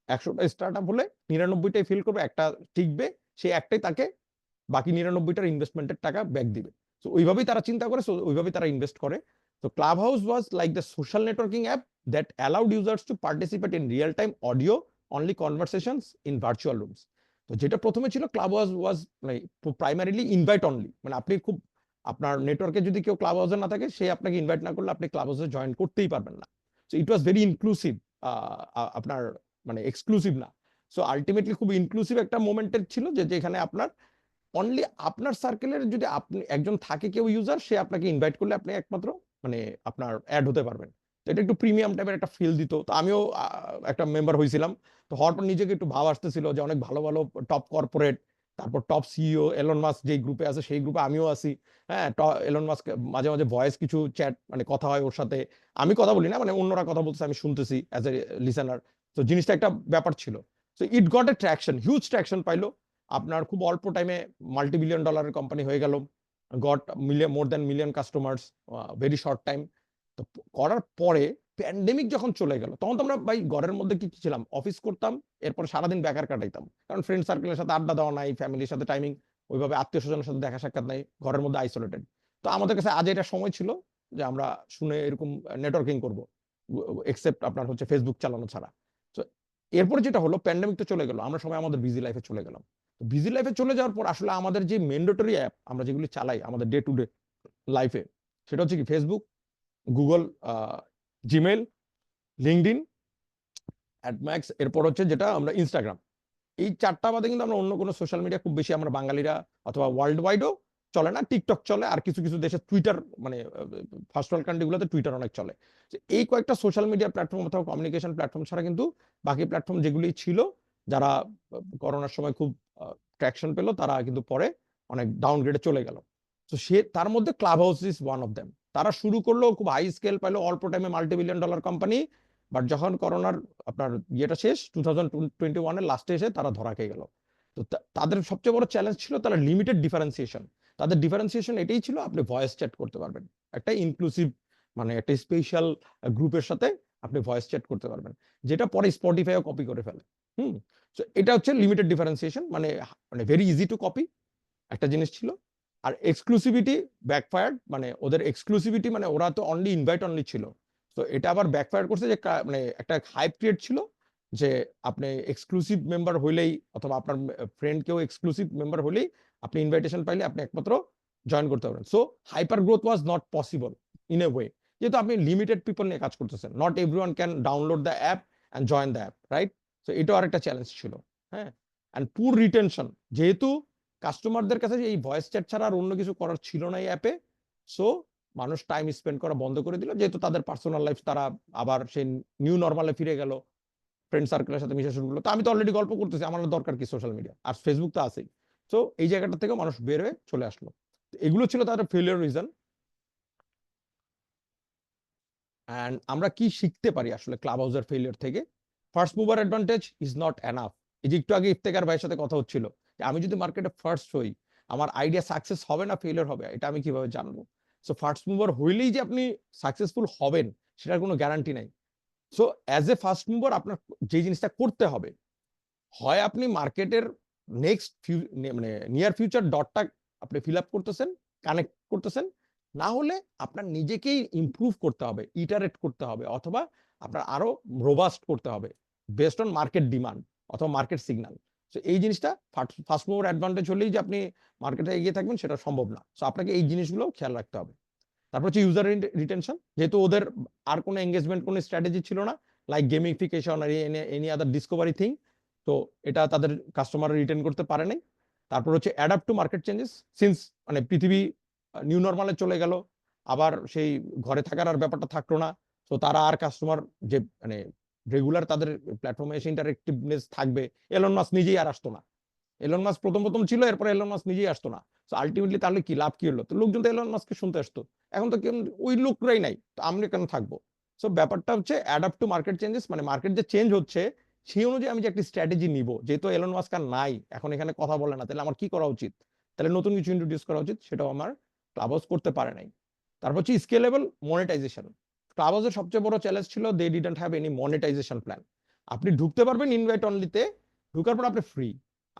100টা স্টার্ট আপ হলে 99টাই ফেল করবে, একটা টিকবে, সেই একটাই তাকে বাকি 99টার ইনভেস্টমেন্টের টাকা ব্যাক দিবে। সো ওইভাবেই তারা চিন্তা করে, সো ওইভাবেই তারা ইনভেস্ট করে। So Clubhouse was like the social networking app that allowed users to participate in real-time audio only conversations in virtual rooms. তো যেটা প্রথমে ছিল, Clubhouse was like primarily invite only, মানে আপনি খুব আপনার নেটওয়ার্কে যদি কেউ Clubhouse না থাকে, সে আপনাকে ইনভাইট না করলে আপনি Clubhouse জয়েন করতেই পারবেন না। So it was very inclusive, আপনার মানে এক্সক্লুসিভ না। সো আলটিমেটলি খুব ইনক্লুসিভ একটা মোমেন্টের ছিল, যে যেখানে আপনার অনলি আপনার সার্কেলের যদি আপনি একজন থাকে কেউ ইউজার, সে আপনাকে ইনভাইট করলে আপনি একমাত্র মানে আপনার অ্যাড হতে পারবেন। তো এটা একটু প্রিমিয়াম টাইপের একটা ফিল দিত। তো আমিও একটা মেম্বার হয়েছিলাম। তো হওয়ার পর নিজেকে একটু ভাব আসতেছিল যে অনেক ভালো ভালো টপ কর্পোরেট, তারপর টপ সিইও এলন মাস্ক যেই গ্রুপে আছে সেই গ্রুপে আমিও আছি। হ্যাঁ, এলন মাস্ক মাঝে মাঝে ভয়েস কিছু চ্যাট মানে কথা হয় ওর সাথে, আমি কথা বলি না, মানে অন্যরা কথা বলতেছে আমি শুনতেছি অ্যাজ এ লিসেনার। তো জিনিসটা একটা ব্যাপার ছিল। So it got a traction, huge traction পাইলো, আপনার খুব অল্প টাইমে মাল্টি-বিলিয়ন ডলারের কোম্পানি হয়ে গেল, goat more than million customers, very short time. তো করার পরে প্যান্ডেমিক যখন চলে গেল, তখন তো আমরা ভাই ঘরের মধ্যে কি ছিলাম, অফিস করতাম, এরপর সারাদিন বেকার কাটাইতাম, কারণ ফ্রেন্ড সার্কেলের সাথে আড্ডা দেওয়া নাই, ফ্যামিলির সাথে টাইমিং ওইভাবে, আত্মীয় স্বজনের সাথে দেখা সাক্ষাৎ নাই, ঘরের মধ্যে আইসোলেটেড। তো আমাদের কাছে আজ এটা সময় ছিল যে আমরা শুনে এরকম নেটওয়ার্কিং করবো, এক্সেপ্ট আপনার হচ্ছে ফেসবুক চালানো ছাড়া। তো এরপর যেটা হলো, প্যান্ডেমিক তো চলে গেল, আমরা সবাই আমাদের বিজি লাইফে চলে গেলাম। বিজি লাইফে চলে যাওয়ার পর আসলে আমাদের যে ম্যান্ডেটরি অ্যাপ আমরা যেগুলি চালাই আমাদের ডে টু ডে লাইফে, সেটা হচ্ছে কি ফেসবুক, গুগল, জিমেল, লিঙ্কডইন, অ্যাডম্যাক্স, এরপর হচ্ছে যেটা আমরা ইনস্টাগ্রাম। এই চারটা বাদে কিন্তু আমরা অন্য কোনো সোশ্যাল মিডিয়া খুব বেশি আমরা বাঙালিরা অথবা ওয়ার্ল্ড ওয়াইডও চলে না, টিকটক চলে, আর কিছু কিছু দেশে টুইটার, মানে ফার্স্ট ওয়ার্ল্ড কান্ট্রিগুলোতে টুইটার অনেক চলে। এই কয়েকটা সোশ্যাল মিডিয়া প্ল্যাটফর্ম অথবা কমিউনিকেশন প্ল্যাটফর্ম ছাড়া কিন্তু বাকি প্ল্যাটফর্ম যেগুলি ছিল, যারা করোনার সময় খুব ট্র্যাকশন পেলো, তারা কিন্তু পরে অনেক ডাউনগ্রেডে চলে গেল। তো তার মধ্যে club house is one of them. তারা শুরু করলো, খুব হাই স্কেল পাইলো, অল্প টাইমে মাল্টি-বিলিয়ন ডলার কোম্পানি, বাট যখন করোনার আপনার ইয়েটা শেষ 2021-এর লাস্টে এসে তারা ধরা খেয়ে গেল। তো তাদের সবচেয়ে বড় চ্যালেঞ্জ ছিল তারা লিমিটেড ডিফারেন্সিয়েশন। তাদের ডিফারেন্সিয়েশন এটাই ছিল, আপনি ভয়েস চ্যাট করতে পারবেন, একটা ইনক্লুসিভ, মানে একটা স্পেশাল গ্রুপের সাথে আপনি ভয়েস চ্যাট করতে পারবেন, যেটা পরে স্পটিফাইও কপি করে ফেলে। তো এটা হচ্ছে লিমিটেড ডিফারেন্সিয়েশন, মানে ভেরি ইজি টু কপি একটা জিনিস ছিল। আর এক্সক্লুসিভিটি ব্যাকফায়ার্ড, মানে ওদের এক্সক্লুসিভিটি, মানে ওরা তো অনলি ইনভাইট অনলি ছিল। তো এটা আবার ব্যাকফায়ার করছে যে মানে একটা হাইপ ক্রিয়েট ছিল যে আপনি এক্সক্লুসিভ মেম্বার হইলেই, অথবা আপনার ফ্রেন্ড কেউ এক্সক্লুসিভ মেম্বার হলেই আপনি ইনভাইটেশন পাইলে আপনি একমাত্র জয়েন করতে পারবেন। So hyper growth was not possible in a way, যেহেতু আপনি লিমিটেড পিপল নিয়ে কাজ করতেছেন, not everyone can download the app and join the app, right? So এটাও আরেকটা চ্যালেঞ্জ ছিল। হ্যাঁ, অ্যান্ড পুর রিটেনশন, যেহেতু কাস্টমারদের কাছে এই ভয়েস চ্যাট ছাড়া আর অন্য কিছু করার ছিল না এই অ্যাপে, সো মানুষ টাইম স্পেন্ড করা বন্ধ করে দিল, যেহেতু তাদের পার্সোনাল লাইফ, তারা আবার সেই নিউ নর্মালে ফিরে গেল, ফ্রেন্ড সার্কেলের সাথে মিশা শুরু করলো। তো আমি তো অলরেডি গল্প করতেছি, আমার দরকার কি সোশ্যাল মিডিয়া, আর ফেসবুক তো আছেই। সো এই জায়গাটা থেকে মানুষ বের হয়ে চলে আসলো। এগুলো ছিল তাদের ফেলিয়ার রিজন। অ্যান্ড আমরা কি শিখতে পারি আসলে ক্লাব হাউসের ফেলিয়ার থেকে? First mover advantage is not enough. এই যে একটু আগে ইফতেখার ভাইয়ের সাথে কথা হচ্ছিল, যে আমি যদি মার্কেটে ফার্স্ট হই, আমার আইডিয়া সাকসেস হবে না ফেলিয়ার হবে, এটা আমি কিভাবে জানবো? সো ফার্স্ট মুভার হইলেই যে আপনি সাকসেসফুল হবেন সেটার কোনো গ্যারান্টি নাই। সো অ্যাজ এ ফার্স্ট মুভার আপনার যে জিনিসটা করতে হবে, হয় আপনি মার্কেটের নেক্সট মানে নিয়ার ফিউচার ডটটা আপনি ফিল আপ করতেছেন, কানেক্ট করতেছেন, না হলে আপনার নিজেকেই ইমপ্রুভ করতে হবে, ইটারেট করতে হবে, অথবা আপনার আরো রোবাস্ট করতে হবে বেসড অন মার্কেট ডিমান্ড অথবা মার্কেট সিগন্যাল। সো এই জিনিসটা ফার্স্ট মুভার অ্যাডভান্টেজ হলেই যে আপনি মার্কেটে এগিয়ে থাকবেন সেটা সম্ভব না। সো আপনাকে এই জিনিসগুলো খেয়াল রাখতে হবে। তারপর হচ্ছে ইউজার রিটেনশন, যেহেতু ওদের আর কোনো এঙ্গেজমেন্ট কোনো স্ট্র্যাটেজি ছিল না, লাইক গেমিফিকেশন আর এনি আদার ডিসকভারি থিং, তো এটা তাদের কাস্টমার রিটেন করতে পারে নাই। তারপর হচ্ছে adapt to market changes, since মানে পৃথিবী নিউ নর্মালে চলে গেল, আবার সেই ঘরে থাকার আর ব্যাপারটা থাকলো না। তো তারা আর কাস্টমার যে মানে রেগুলার তাদের প্ল্যাটফর্মে এসে ইন্টারেক্টিভনেস থাকবে, এলন মাস্ক নিজেই আর আসতো না। এলন মাস্ক প্রথম ছিল, এরপরে এলন মাস্ক নিজেই আসতো না। তো আলটিমেটলি তাহলে কি লাভ কি হলো? তো লোকজন তো এলন মাস্ককে শুনতে আসতো, এখন তো ওই লোকরাই নাই, তো আমরা কেন থাকবো? সো ব্যাপারটা হচ্ছে অ্যাডাপ্ট টু মার্কেট চেঞ্জেস, মানে মার্কেট যে চেঞ্জ হচ্ছে সেই অনুযায়ী আমি যে একটা স্ট্র্যাটেজি নিব। যেহেতু এলন মাস্ক আর নাই, এখন এখানে কথা বলে না, তাহলে আমার কি করা উচিত? তাহলে নতুন কিছু ইন্ট্রোডিউস করা উচিত, সেটাও আমার ক্লাব হাউস করতে পারে নাই। তারপর হচ্ছে স্কেলেবল মনিটাইজেশন। ক্লাব হাউসের সবচেয়ে বড় চ্যালেঞ্জ ছিল they didn't have any monetization plan. আপনি ঢুকতে পারবেন ইনভাইট অনলিতে, ঢুকার পর আপনি ফ্রি,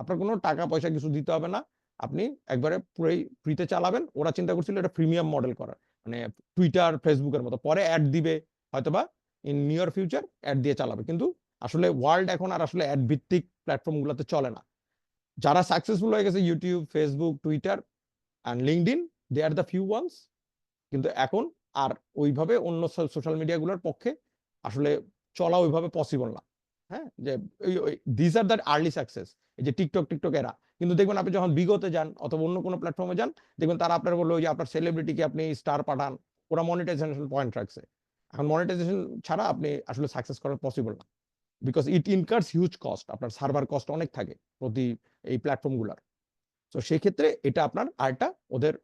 আপনার কোনো টাকা পয়সা কিছু দিতে হবে না, আপনি একবারে পুরোই ফ্রিতে চালাবেন। ওরা চিন্তা করছিল এটা প্রিমিয়াম মডেল করার, মানে টুইটার ফেসবুকের মতো, পরে অ্যাড দিবে হয়তোবা ইন নিয়ার ফিউচার, অ্যাড দিয়ে চালাবে। কিন্তু আসলে ওয়ার্ল্ড এখন আর আসলে অ্যাড ভিত্তিক প্ল্যাটফর্ম গুলোতে চলে না। যারা সাকসেসফুল হয়ে গেছে YouTube, Facebook, Twitter and LinkedIn, they are the few ones. কিন্তু এখন আর ওইভাবে অন্য সোশ্যাল মিডিয়া গুলোর পক্ষে আসলে চলা ওইভাবে পসিবল না। হ্যাঁ, যে this are the early success, এই যে টিকটক এরা। কিন্তু দেখবেন আপনি যখন বিগতে যান অথবা অন্য কোনো প্ল্যাটফর্মে যান, দেখবেন তারা আপনার বললো যে আপনার সেলিব্রিটিকে আপনি স্টার পাঠান, ওরা মনিটাইজেশন পয়েন্ট রাখছে। এখন মনিটাইজেশন ছাড়া আপনি আসলে সাকসেস করা পসিবল না, বিকজ ইট ইনকার্স হিউজ কস্ট, আপনার সার্ভার কস্ট অনেক থাকে প্রতি এই প্ল্যাটফর্মগুলোর। তো সেই ক্ষেত্রে এটা আপনার আরেকটা ওদের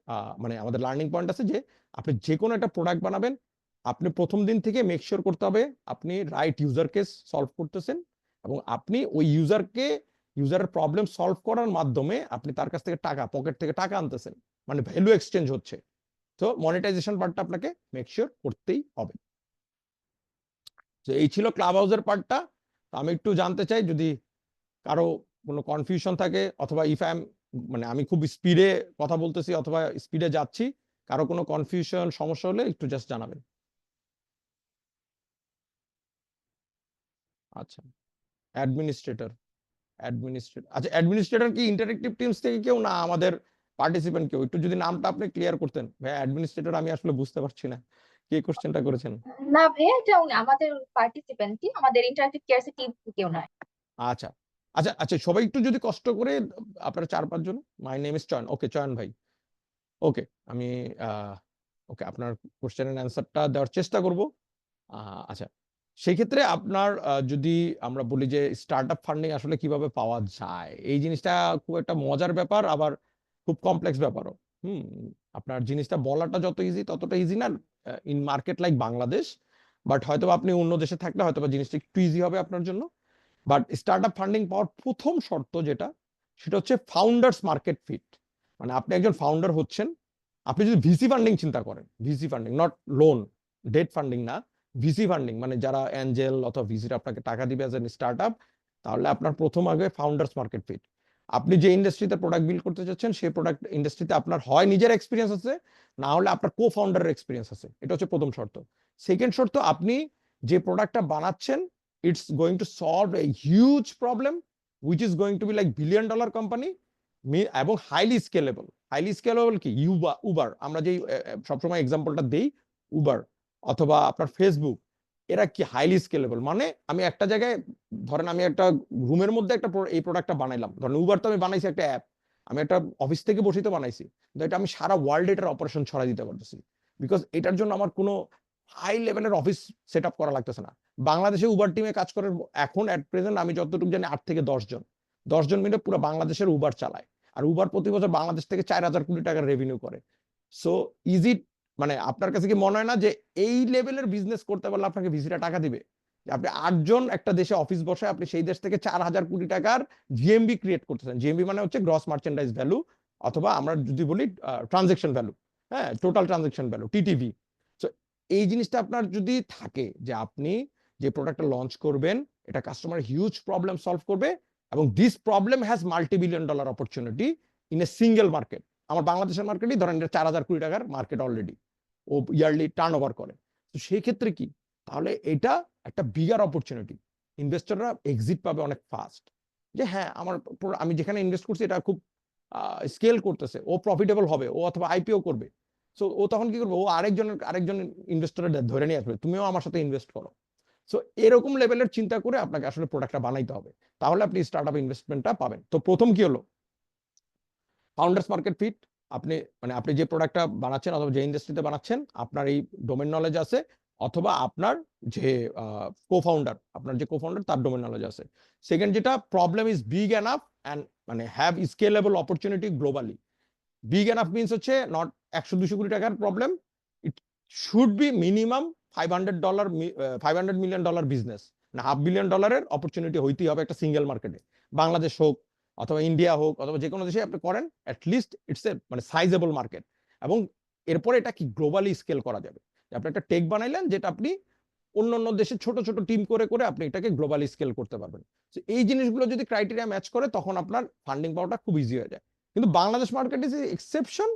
মানে আমাদের লার্নিং পয়েন্ট আছে, যে আপনি যে কোনো একটা প্রোডাক্ট বানাবেন, আপনি প্রথম দিন থেকে মেক শিওর করতে হবে আপনি রাইট ইউজার কেস সলভ করতেছেন, এবং আপনি ওই ইউজারের প্রবলেম সলভ করার মাধ্যমে আপনি তার কাছ থেকে টাকা, পকেট থেকে টাকা আনতেছেন, মানে ভ্যালু এক্সচেঞ্জ হচ্ছে। তো মনিটাইজেশন পার্টটা আপনাকে মেক শিওর করতেই হবে। তো এই ছিল ক্লাব হাউসের পার্টটা। আমি একটু জানতে চাই যদি কারো কোনো কনফিউশন থাকে, অথবা ইফ আই এম, মানে আমি খুব স্পিডে কথা বলতেছি অথবা স্পিডে যাচ্ছি, কারো কোনো কনফিউশন সমস্যা হলে একটু জাস্ট জানাবেন। আচ্ছা, অ্যাডমিনিস্ট্রেটর আচ্ছা, অ্যাডমিনিস্ট্রেটর কি ইন্টারেক্টিভ টিমস থেকে কেউ, না আমাদের পার্টিসিপেন্ট কেউ? একটু যদি নামটা আপনি ক্লিয়ার করতেন ভাই। অ্যাডমিনিস্ট্রেটর আমি আসলে বুঝতে পারছি না কে কোশ্চেনটা করেছেন। না ভাইয়া, এটা আমাদের পার্টিসিপেন্টই, আমাদের ইন্টারেক্টিভ কেয়ারস টিম কেউ নয়। আচ্ছা আচ্ছা আচ্ছা, সবাই একটু যদি কষ্ট করে, আপনারা 4-5 জন। মাই নেম ইজ চয়ন। ওকে চয়ন ভাই, ওকে আমি ওকে আপনার কোশ্চেনের অ্যান্সারটা দেওয়ার চেষ্টা করব। আচ্ছা, সেই ক্ষেত্রে আপনার যদি আমরা বলি যে স্টার্টআপ ফান্ডিং আসলে কিভাবে পাওয়া যায়, এই জিনিসটা খুব একটা মজার ব্যাপার, আবার খুব কমপ্লেক্স ব্যাপারও। আপনার জিনিসটা বলাটা যত ইজি ততটা ইজি না in market like Bangladesh, but হয়তো আপনি অন্য দেশে থাকলে হয়তো জিনিসটা একটু ইজি হবে আপনার জন্য। বাট স্টার্টআপ ফান্ডিং পাওয়ার প্রথম শর্ত যেটা, সেটা হচ্ছে ফাউন্ডার্স মার্কেট ফিট। মানে আপনি একজন ফাউন্ডার হচ্ছেন, আপনি যদি ভিসি ফান্ডিং চিন্তা করেন, VC funding not loan, debt funding না, ভিসি ফান্ডিং, মানে যারা অ্যাঞ্জেল অথবা ভিসিরা আপনাকে টাকা দিবে অ্যাজ এন স্টার্টআপ, তাহলে আপনার প্রথম আগে ফাউন্ডার্স মার্কেট ফিট। আপনি যে ইন্ডাস্ট্রিতে প্রোডাক্ট বিল্ড করতে চাচ্ছেন, সেই প্রোডাক্ট ইন্ডাস্ট্রিতে আপনার হয় নিজের এক্সপিরিয়েন্স আছে, না হলে আপনার কো ফাউন্ডারের এক্সপিরিয়েন্স আছে। এটা হচ্ছে প্রথম শর্ত। সেকেন্ড শর্ত, আপনি যে প্রোডাক্টটা বানাচ্ছেন, it's going to solve a huge problem which is going to be like $1 billion company, এবং হাইলি স্কেলেবল কি উবার, আমরা যেই সবসময় এক্সাম্পলটা দেই, উবার অথবা আপনার ফেসবুক, এরা কি হাইলি স্কেলেবল। মানে আমি একটা জায়গায়, ধরেন আমি একটা রুমের মধ্যে একটা এই প্রোডাক্টটা বানাইলাম, ধরেন উবার তো আমি বানাইছি একটা অ্যাপ, আমি একটা অফিস থেকে বসেই তো বানাইছি, কিন্তু এটা আমি সারা ওয়ার্ল্ডে এটার অপারেশন ছড়াই দিতে পারতেছি, বিকজ এটার জন্য আমার কোনো হাই লেভেলের অফিস সেট আপ করা লাগতেছে না। বাংলাদেশে উবার টিমে কাজ করে এখন এট প্রেজেন্ট আমি যতটুকু জানি 8 থেকে 10 জন মিলে পুরো বাংলাদেশের উবার চালায়। আর উবার প্রতি বছর বাংলাদেশ থেকে 4,000 কোটি টাকার রেভিনিউ করে। সো ইজি, মানে আপনার কাছে কি মনে হয় না যে এই লেভেলের বিজনেস করতে পারলে আপনাকে ভিসিটা টাকা দিবে? আপনি 8 জন একটা দেশে অফিস বসে আপনি সেই দেশ থেকে 4,000 কোটি টাকার জিএমবি ক্রিয়েট করতেছেন। জিএমবি মানে হচ্ছে গ্রস মার্চেন্ডাইজ ভ্যালু, অথবা আমরা যদি বলি ট্রানজেকশন ভ্যালু, হ্যাঁ, total transaction value, TTV. So এই জিনিসটা আপনার যদি থাকে যে আপনি যে প্রোডাক্টটা লঞ্চ করবেন, এটা কাস্টমার হিউজ প্রবলেম সলভ করবে, এবং this problem has $multi-billion opportunity in a single market. আমার বাংলাদেশের মার্কেটই ধরেন 4,000 কোটি টাকার মার্কেট অলরেডি ও ইয়ারলি টার্ন ওভার করে। তো সেই ক্ষেত্রে কি, তাহলে এটা একটা বিগার অপরচুনিটি, ইনভেস্টররা এক্সিট পাবে অনেক ফাস্ট, যে হ্যাঁ আমি যেখানে ইনভেস্ট করছি এটা খুব স্কেল করতেছে, ও প্রফিটেবল হবে, ও অথবা আইপিও করবে। সো ও তখন কি করবে, ও আরেকজন ইনভেস্টর ধরে নিয়ে আসবে, তুমিও আমার সাথে ইনভেস্ট করো। সো এরকম লেভেলের চিন্তা করে আপনাকে আসলে প্রোডাক্টটা বানাইতে হবে, তাহলে আপনি স্টার্টআপ ইনভেস্টমেন্টটা পাবেন। তো প্রথম কি হলো, ফাউন্ডার্স মার্কেট ফিট। আপনি যে প্রোডাক্টটা বানাচ্ছেন অথবা যে ইন্ডাস্ট্রিতে বানাচ্ছেন, আপনার এই ডোমেন নলেজ আছে, অথবা আপনার যে কো ফাউন্ডার তার ডোমেন নলেজ আছে। সেকেন্ড যেটা, problem is big enough and মানে have scalable opportunity globally. Big enough means হচ্ছে নট 100-200 কোটি টাকার problem, it should be minimum $500 million business, না $500 মিলিয়ন অপরচুনিটি হইতেই হবে একটা সিঙ্গেল মার্কেটে। বাংলাদেশ হোক অথবা ইন্ডিয়া হোক অথবা যে কোনো দেশে আপনি করেন, অ্যাটলিস্ট ইটস এ মানে সাইজেবল মার্কেট। এবং এরপরে এটা কি গ্লোবালি স্কেল করা যাবে, আপনি একটা টেক বানাইলেন যেটা আপনি অন্য দেশে ছোট ছোট টিম করে করে আপনি এটাকে গ্লোবালি স্কেল করতে পারবেন। এই জিনিসগুলো যদি ক্রাইটেরিয়া ম্যাচ করে, তখন আপনার ফান্ডিং পাওয়াটা খুব ইজি হয়ে যায়। কিন্তু Bangladesh market is exception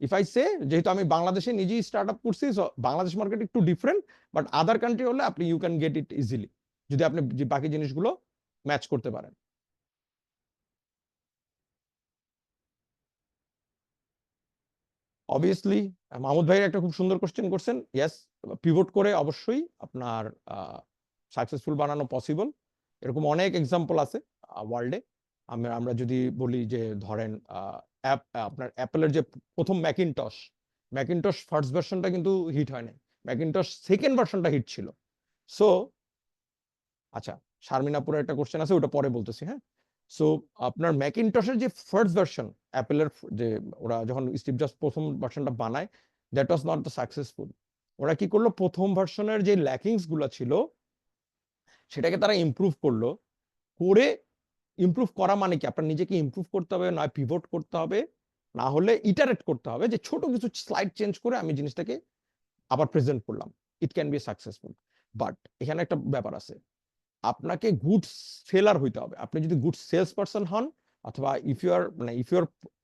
if I say, যেহেতু আমি বাংলাদেশে নিজেই স্টার্ট আপ করছি, বাংলাদেশ মার্কেট একটু ডিফারেন্ট, বাট আদার কান্ট্রি হলে আপনি you can get it easily, যদি আপনি বাকি জিনিসগুলো ম্যাচ করতে পারেন। অবভিয়াসলি মাহমুদ ভাই একটা খুব সুন্দর কোশ্চেন করছেন। ইয়েস, পিভট করে অবশ্যই আপনার সাকসেসফুল বানানো পসিবল। এরকম অনেক এক্সাম্পল আছে ওয়ার্ল্ডে। আমরা যদি বলি যে ধরেন আপনার অ্যাপেলের যে প্রথম ম্যাকিনটশ ফার্স্ট ভার্সনটা কিন্তু হিট হয় নাই, ম্যাকিনটশ সেকেন্ড ভার্সনটা হিট ছিল। সো আচ্ছা, শারমিনাপুরের একটা কোশ্চেন আছে, ওটা পরে বলতেছি, হ্যাঁ। সো আপনার ম্যাকিনটশের যে ফার্স্ট ভার্সন অ্যাপেলের, যে ওরা যখন স্টিভ জবস প্রথম ভার্সনটা বানায়, that was not the successful. ওরা কি করলো, প্রথম ভার্সনের যে ল্যাকিংস গুলো ছিল সেটাকে তারা ইমপ্রুভ করলো, করে ইমপ্রুভ করা মানে কি আপনার নিজেকে ইমপ্রুভ করতে হবে, নয় পিভট করতে হবে, না হলে ইটারেট করতে হবে যে ছোট কিছু স্লাইড চেঞ্জ করে আমি জিনিসটাকে আবার প্রেজেন্ট করলাম। It can be successful. But এখানে একটা ব্যাপার আছে, আপনাকে গুড সেলার হইতে হবে। আপনি যদি গুড সেলস পারসন হন, অথবা if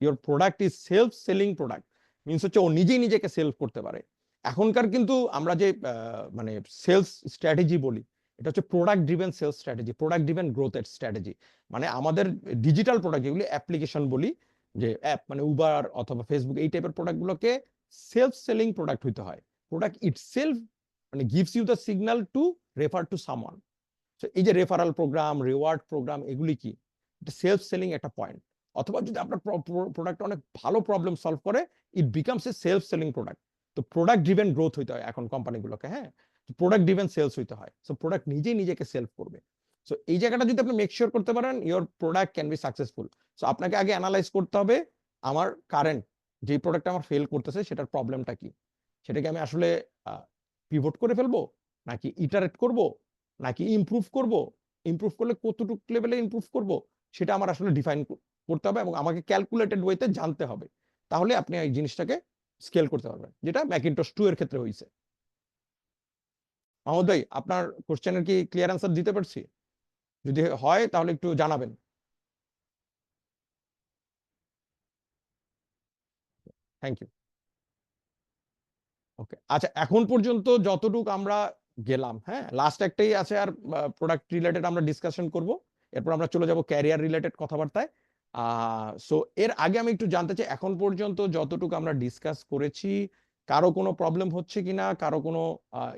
your product is self selling product, means হচ্ছে ও নিজেই নিজেকে সেল করতে পারে। এখনকার কিন্তু আমরা যে মানে সেলস স্ট্র্যাটেজি বলি, এটা হচ্ছে product driven sales strategy, product driven গ্রোথের স্ট্র্যাটেজি। মানে আমাদের ডিজিটাল প্রোডাক্ট যেগুলি অ্যাপ্লিকেশন বলি, যে অ্যাপ মানে উবার অথবা ফেসবুক, এই টাইপের প্রোডাক্টগুলোকে সেলফ সেলিং প্রোডাক্ট হইতে হয়। প্রোডাক্ট ইটসেলফ মানে gives you the signal to refer to someone. এই যে রেফারাল প্রোগ্রাম, রিওয়ার্ড প্রোগ্রাম, এগুলি কি এটা সেলফ সেলিং একটা পয়েন্ট। অথবা যদি আপনার প্রোডাক্ট অনেক ভালো প্রবলেম সলভ করে, it becomes a self selling product. তো প্রোডাক্ট ড্রিভেন গ্রোথ হইতে হয় এখন কোম্পানিগুলোকে, হ্যাঁ, প্রোডাক্ট ড্রিভেন সেলস হইতে হয়। সো প্রোডাক্ট নিজেই নিজেকে সেলফ করবে। সো এই জায়গাটা যদি আপনি মেক শিওর করতে পারেন, your product can be successful. So আপনাকে আগে অ্যানালাইজ করতে হবে আমার কারেন্ট যে প্রোডাক্ট আমার ফেল করতেছে সেটার প্রবলেমটা কি, সেটাকে আমি আসলে পিভট করে ফেলবো, নাকি ইটারেট করব, নাকি ইমপ্রুভ করব, ইমপ্রুভ করলে কতটুকু লেভেলে ইমপ্রুভ করব, সেটা আমার আসলে ডিফাইন করতে হবে এবং আমাকে ক্যালকুলেটেড ওয়েতে জানতে হবে। তাহলে আপনি এই জিনিসটাকে স্কেল করতে পারবেন, যেটা ম্যাকিনটশ 2 এর ক্ষেত্রে হয়েছে। মাহমুদ ভাই, আপনার কোশ্চেনের কি ক্লিয়ার অ্যান্সার দিতে পারছি? যদি হয় তাহলে একটু জানাবেন। Thank you. ওকে, আচ্ছা, এখন পর্যন্ত যতটুকু আমরা গেলাম, হ্যাঁ, লাস্ট একটাই আছে আর প্রোডাক্ট রিলেটেড আমরা ডিসকাশন করব, এরপর আমরা চলে যাব ক্যারিয়ার রিলেটেড কথাবার্তায়। সো এর আগে আমি একটু জানতে চাই, এখন পর্যন্ত যতটুকু আমরা ডিসকাস করেছি, কারো কোনো প্রবলেম হচ্ছে কিনা, কারো কোনো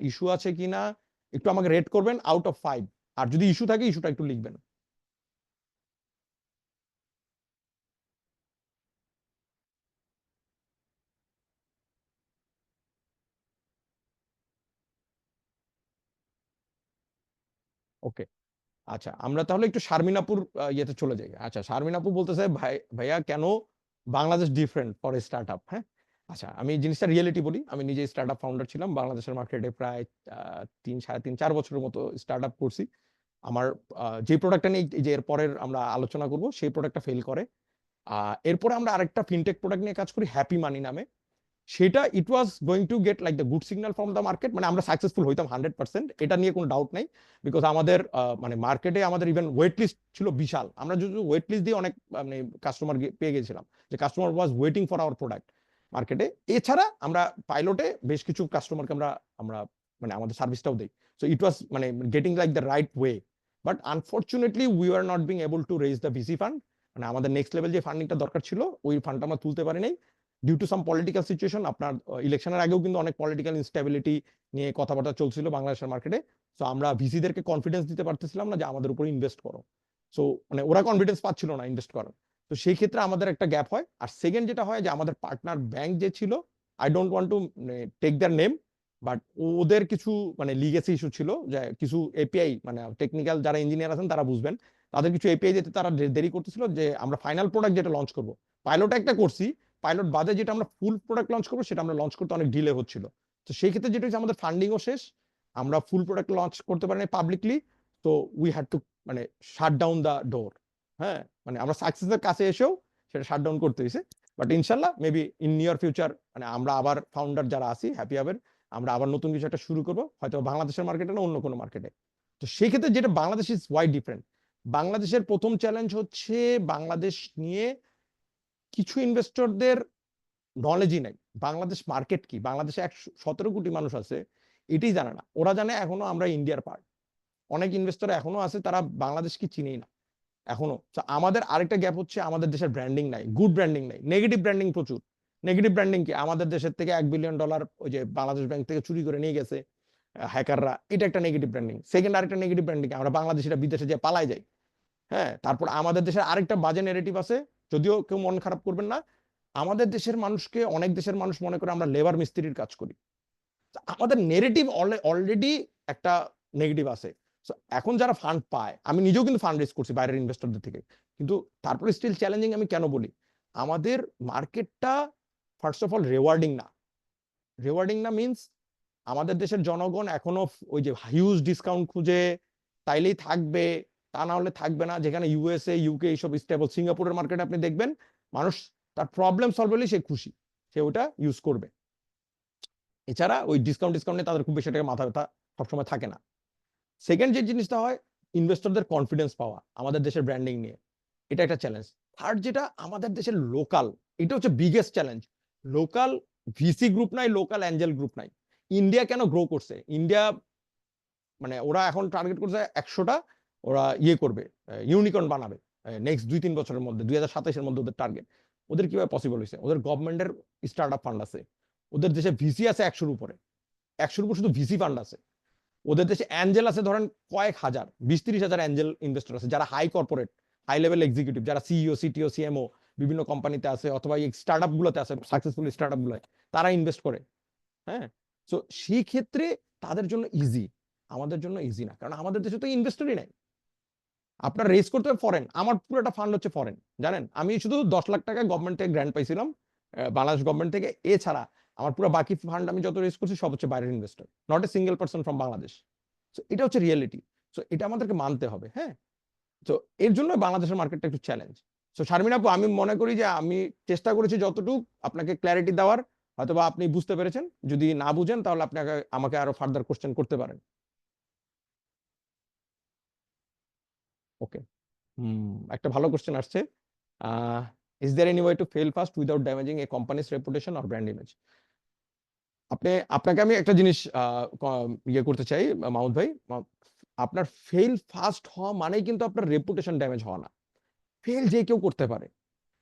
ইস্যু আছে কিনা, একটু আমাকে রেট করবেন আউট অফ 5। আর যদি ইস্যু থাকে ইস্যুটা একটু লিখবেন। ওকে, আচ্ছা, আমরা তাহলে একটু শারমিনাপুর ইয়েতে চলে যাই। আচ্ছা, শারমিনাপুর বলতেছে, ভাইয়া কেন Bangladesh different for start up? হ্যাঁ, আচ্ছা, আমি এই জিনিসটা রিয়েলিটি বলি। আমি নিজে স্টার্ট আপ ফাউন্ডার ছিলাম বাংলাদেশের মার্কেটে প্রায় 3, 3.5, 4 বছরের মতো স্টার্ট আপ করছি। আমার যে প্রোডাক্টটা নিয়ে এই যে এরপরের আমরা আলোচনা করব, সেই প্রোডাক্টটা ফেল করে। এরপরে আমরা আরেকটা ফিনটেক প্রোডাক্ট নিয়ে কাজ করি, হ্যাপি মানি নামে। সেটা it was going to get like the good signal from the market, মানে আমরা সাকসেসফুল হইতাম 100%, এটা নিয়ে কোনো ডাউট নাই। বিকজ আমাদের মানে মার্কেটে আমাদের ইভেন ওয়েট লিস্ট ছিল বিশাল। আমরা যদি ওয়েট লিস্ট দিয়ে অনেক মানে কাস্টমার পেয়ে গেছিলাম, যে customer was waiting for our product মার্কেটে। এছাড়া আমরা পাইলটে বেশ কিছু কাস্টমারকে আমরা আমরা মানে আমাদের সার্ভিসটাও দিই। সো ইট ওয়াজ মানে getting like the right way. But unfortunately we are not being able to raise the VC fund. মানে আমাদের নেক্সট লেভেল যে ফান্ডিংটা দরকার ছিল, ওই ফান্ডটা আমরা তুলতে পারি নাই due to some political situation. আপনার ইলেকশনের আগেও কিন্তু অনেক পলিটিক্যাল ইনস্টেবিলিটি নিয়ে কথাবার্তা চলছিল বাংলাদেশের মার্কেটে। সো আমরা ভিসিদেরকে কনফিডেন্স দিতে পারতেছিলাম না যে আমাদের উপর ইনভেস্ট করো। সো মানে ওরা কনফিডেন্স পাচ্ছিল না ইনভেস্ট করার। তো সেই ক্ষেত্রে আমাদের একটা গ্যাপ হয়। আর সেকেন্ড যেটা হয়, যে আমাদের পার্টনার ব্যাংক যে ছিল, I don't want to take their name, but ওদের কিছু মানে লিগেসি ইস্যু ছিল, যে কিছু এপিআই মানে টেকনিক্যাল যারা ইঞ্জিনিয়ার আছেন তারা বুঝবেন, তাদের কিছু এপিআই যেতে তারা দেরি করতেছিল, যে আমরা ফাইনাল প্রোডাক্ট যেটা লঞ্চ করবো, পাইলট একটা করছি, পাইলট বাদে যেটা আমরা ফুল প্রোডাক্ট লঞ্চ করবো সেটা আমরা লঞ্চ করতে অনেক ডিলে হচ্ছিল। তো সেই ক্ষেত্রে যেটা হচ্ছে, আমাদের ফান্ডিংও শেষ, আমরা ফুল প্রোডাক্ট লঞ্চ করতে পারিনি পাবলিকলি। তো উই হ্যাড টু মানে শাট ডাউন দ্য ডোর। হ্যাঁ, মানে আমরা সাকসেসের কাছে এসেও সেটা শাট ডাউন করতে হয়েছে। বাট ইনশাল্লাহ মেবি ইন নিয়ার ফিউচার মানে আমরা আবার ফাউন্ডার যারা আছি হ্যাপি হাবের, আমরা আবার নতুন কিছু একটা শুরু করবো, হয়তো বাংলাদেশের মার্কেটে না অন্য কোনো মার্কেটে। তো সেই ক্ষেত্রে যেটা বাংলাদেশ ইজ ওয়াইড ডিফারেন্ট। বাংলাদেশের প্রথম চ্যালেঞ্জ হচ্ছে, বাংলাদেশ নিয়ে কিছু ইনভেস্টরদের নলেজই নাই। বাংলাদেশ মার্কেট কি, বাংলাদেশে 117 কোটি মানুষ আছে, এটাই জানে না। ওরা জানে এখনো আমরা ইন্ডিয়ার পার্ট। অনেক ইনভেস্টর এখনো আছে, তারা বাংলাদেশ কি চিনেই না এখনো। আমাদের আরেকটা গ্যাপ হচ্ছে, আমাদের দেশের ব্র্যান্ডিং নাই, গুড ব্র্যান্ডিং নাই, নেগেটিভ ব্র্যান্ডিং প্রচুর। নেগেটিভ ব্র্যান্ডিং কি, আমাদের দেশের থেকে $1 বিলিয়ন ওই যে বাংলাদেশ ব্যাংক থেকে চুরি করে নিয়ে গেছে হ্যাকাররা, এটা একটা নেগেটিভ ব্র্যান্ডিং। সেকেন্ড আরেকটা নেগেটিভ ব্র্যান্ডিং, আমরা বাংলাদেশিরা বিদেশে যে পালায় যাই। হ্যাঁ, তারপর আমাদের দেশের আরেকটা বাজে নেগেটিভ আছে, যদিও কেউ মন খারাপ করবেন না, আমাদের দেশের মানুষকে অনেক দেশের মানুষ মনে করে আমরা লেবার মিস্ত্রির কাজ করি। আমাদের নেগেটিভ অলরেডি একটা নেগেটিভ আছে। এখন যারা ফান্ড পায়, আমি নিজেও কিন্তু ফান্ড রেজ করছি বাইরের ইনভেস্টরদের থেকে, কিন্তু তারপরে স্টিল চ্যালেঞ্জিং। আমি কেন বলি, আমাদের মার্কেটটা ফার্স্ট অফ অল রেওয়ার্ডিং না। রেওয়ার্ডিং না মিনস, আমাদের দেশের জনগণ এখনো ওই যে হিউজ ডিসকাউন্ট খুঁজে, তাইলেই থাকবে, তা না হলে থাকবে না। যেখানে ইউএসএ, ইউকে এইসব স্টেবল, সিঙ্গাপুরের মার্কেটে আপনি দেখবেন মানুষ তার প্রবলেম সলভ হলে সে খুশি, সে ওটা ইউজ করবে। এছাড়া ওই ডিসকাউন্ট নিয়ে তাদের খুব বেশি টাকা মাথা ব্যথা সবসময় থাকে না। সেকেন্ড যে জিনিসটা হয়, ইনভেস্টরদের কনফিডেন্স পাওয়া আমাদের দেশের ব্র্যান্ডিং নিয়ে, এটা একটা চ্যালেঞ্জ। থার্ড যেটা, আমাদের দেশের লোকাল, এটা হচ্ছে biggest challenge. Local VC group নাই, লোকাল অ্যাঞ্জেল গ্রুপ নাই। ইন্ডিয়া কেন গ্রো করছে? ইন্ডিয়া মানে ওরা এখন টার্গেট করছে 100টা ওরা ইয়ে করবে, ইউনিকর্ন বানাবে নেক্সট 2-3 বছরের মধ্যে, 2027-এর মধ্যে ওদের টার্গেট। ওদের কিভাবে পসিবল হয়েছে? ওদের গভর্নমেন্টের স্টার্ট আপ ফান্ড আছে, ওদের দেশে ভিসি আছে 100-র উপরে, 100-র উপর শুধু ভিসি ফান্ড আছে। ওদের দেশে অ্যাঞ্জেল আছে ধরেন কয়েক হাজার, 20-30 হাজার অ্যাঞ্জেল ইনভেস্টর আছে, যারা high corporate, high level executive, যারা সিইও, সিটিও, সিএমও বিভিন্ন কোম্পানিতে আছে, অথবা এই স্টার্ট আপ গুলোতে আছে, সাকসেসফুল স্টার্ট আপ গুলোয় তারা ইনভেস্ট করে। হ্যাঁ, তো সেই ক্ষেত্রে তাদের জন্য ইজি, আমাদের জন্য ইজি না, কারণ আমাদের দেশে তো ইনভেস্টরই নাই। আপনার রেজ করতে হবে ফরেন। আমার পুরোটা ফান্ড হচ্ছে ফরেন, জানেন। আমি শুধু 10 লাখ টাকা গভর্নমেন্ট থেকে গ্র্যান্ট পাইছিলাম, বাংলাদেশ গভর্নমেন্ট থেকে। এছাড়া আমার পুরো বাকি ফান্ড আমি যত রেজ করছি সব হচ্ছে বাইরের investor, not a single person from Bangladesh. So এটা হচ্ছে রিয়েলিটি। সো এটা আমাদেরকে মানতে হবে। হ্যাঁ, তো এর জন্য বাংলাদেশের মার্কেটটা একটু চ্যালেঞ্জ। সো শারমিন আপু, আমি মনে করি যে আমি চেষ্টা করেছি যতটুকু আপনাকে ক্ল্যারিটি দেওয়ার, হয়তোবা আপনি বুঝতে পেরেছেন। যদি না বুঝেন তাহলে আপনি আমাকে আরো ফার্দার কোশ্চেন করতে পারেন। ওকে, একটা ভালো কোশ্চেন আসছে। Is there any way to fail fast without damaging a company's reputation or brand image? আপনাকে আমি একটা জিনিস ইয়ে করতে চাই মাহমুদ ভাই। আপনার ফেল ফাস্ট হওয়া মানেই কিন্তু আপনার রেপুটেশন ড্যামেজ হওয়া না। ফেল যে কেউ করতে পারে,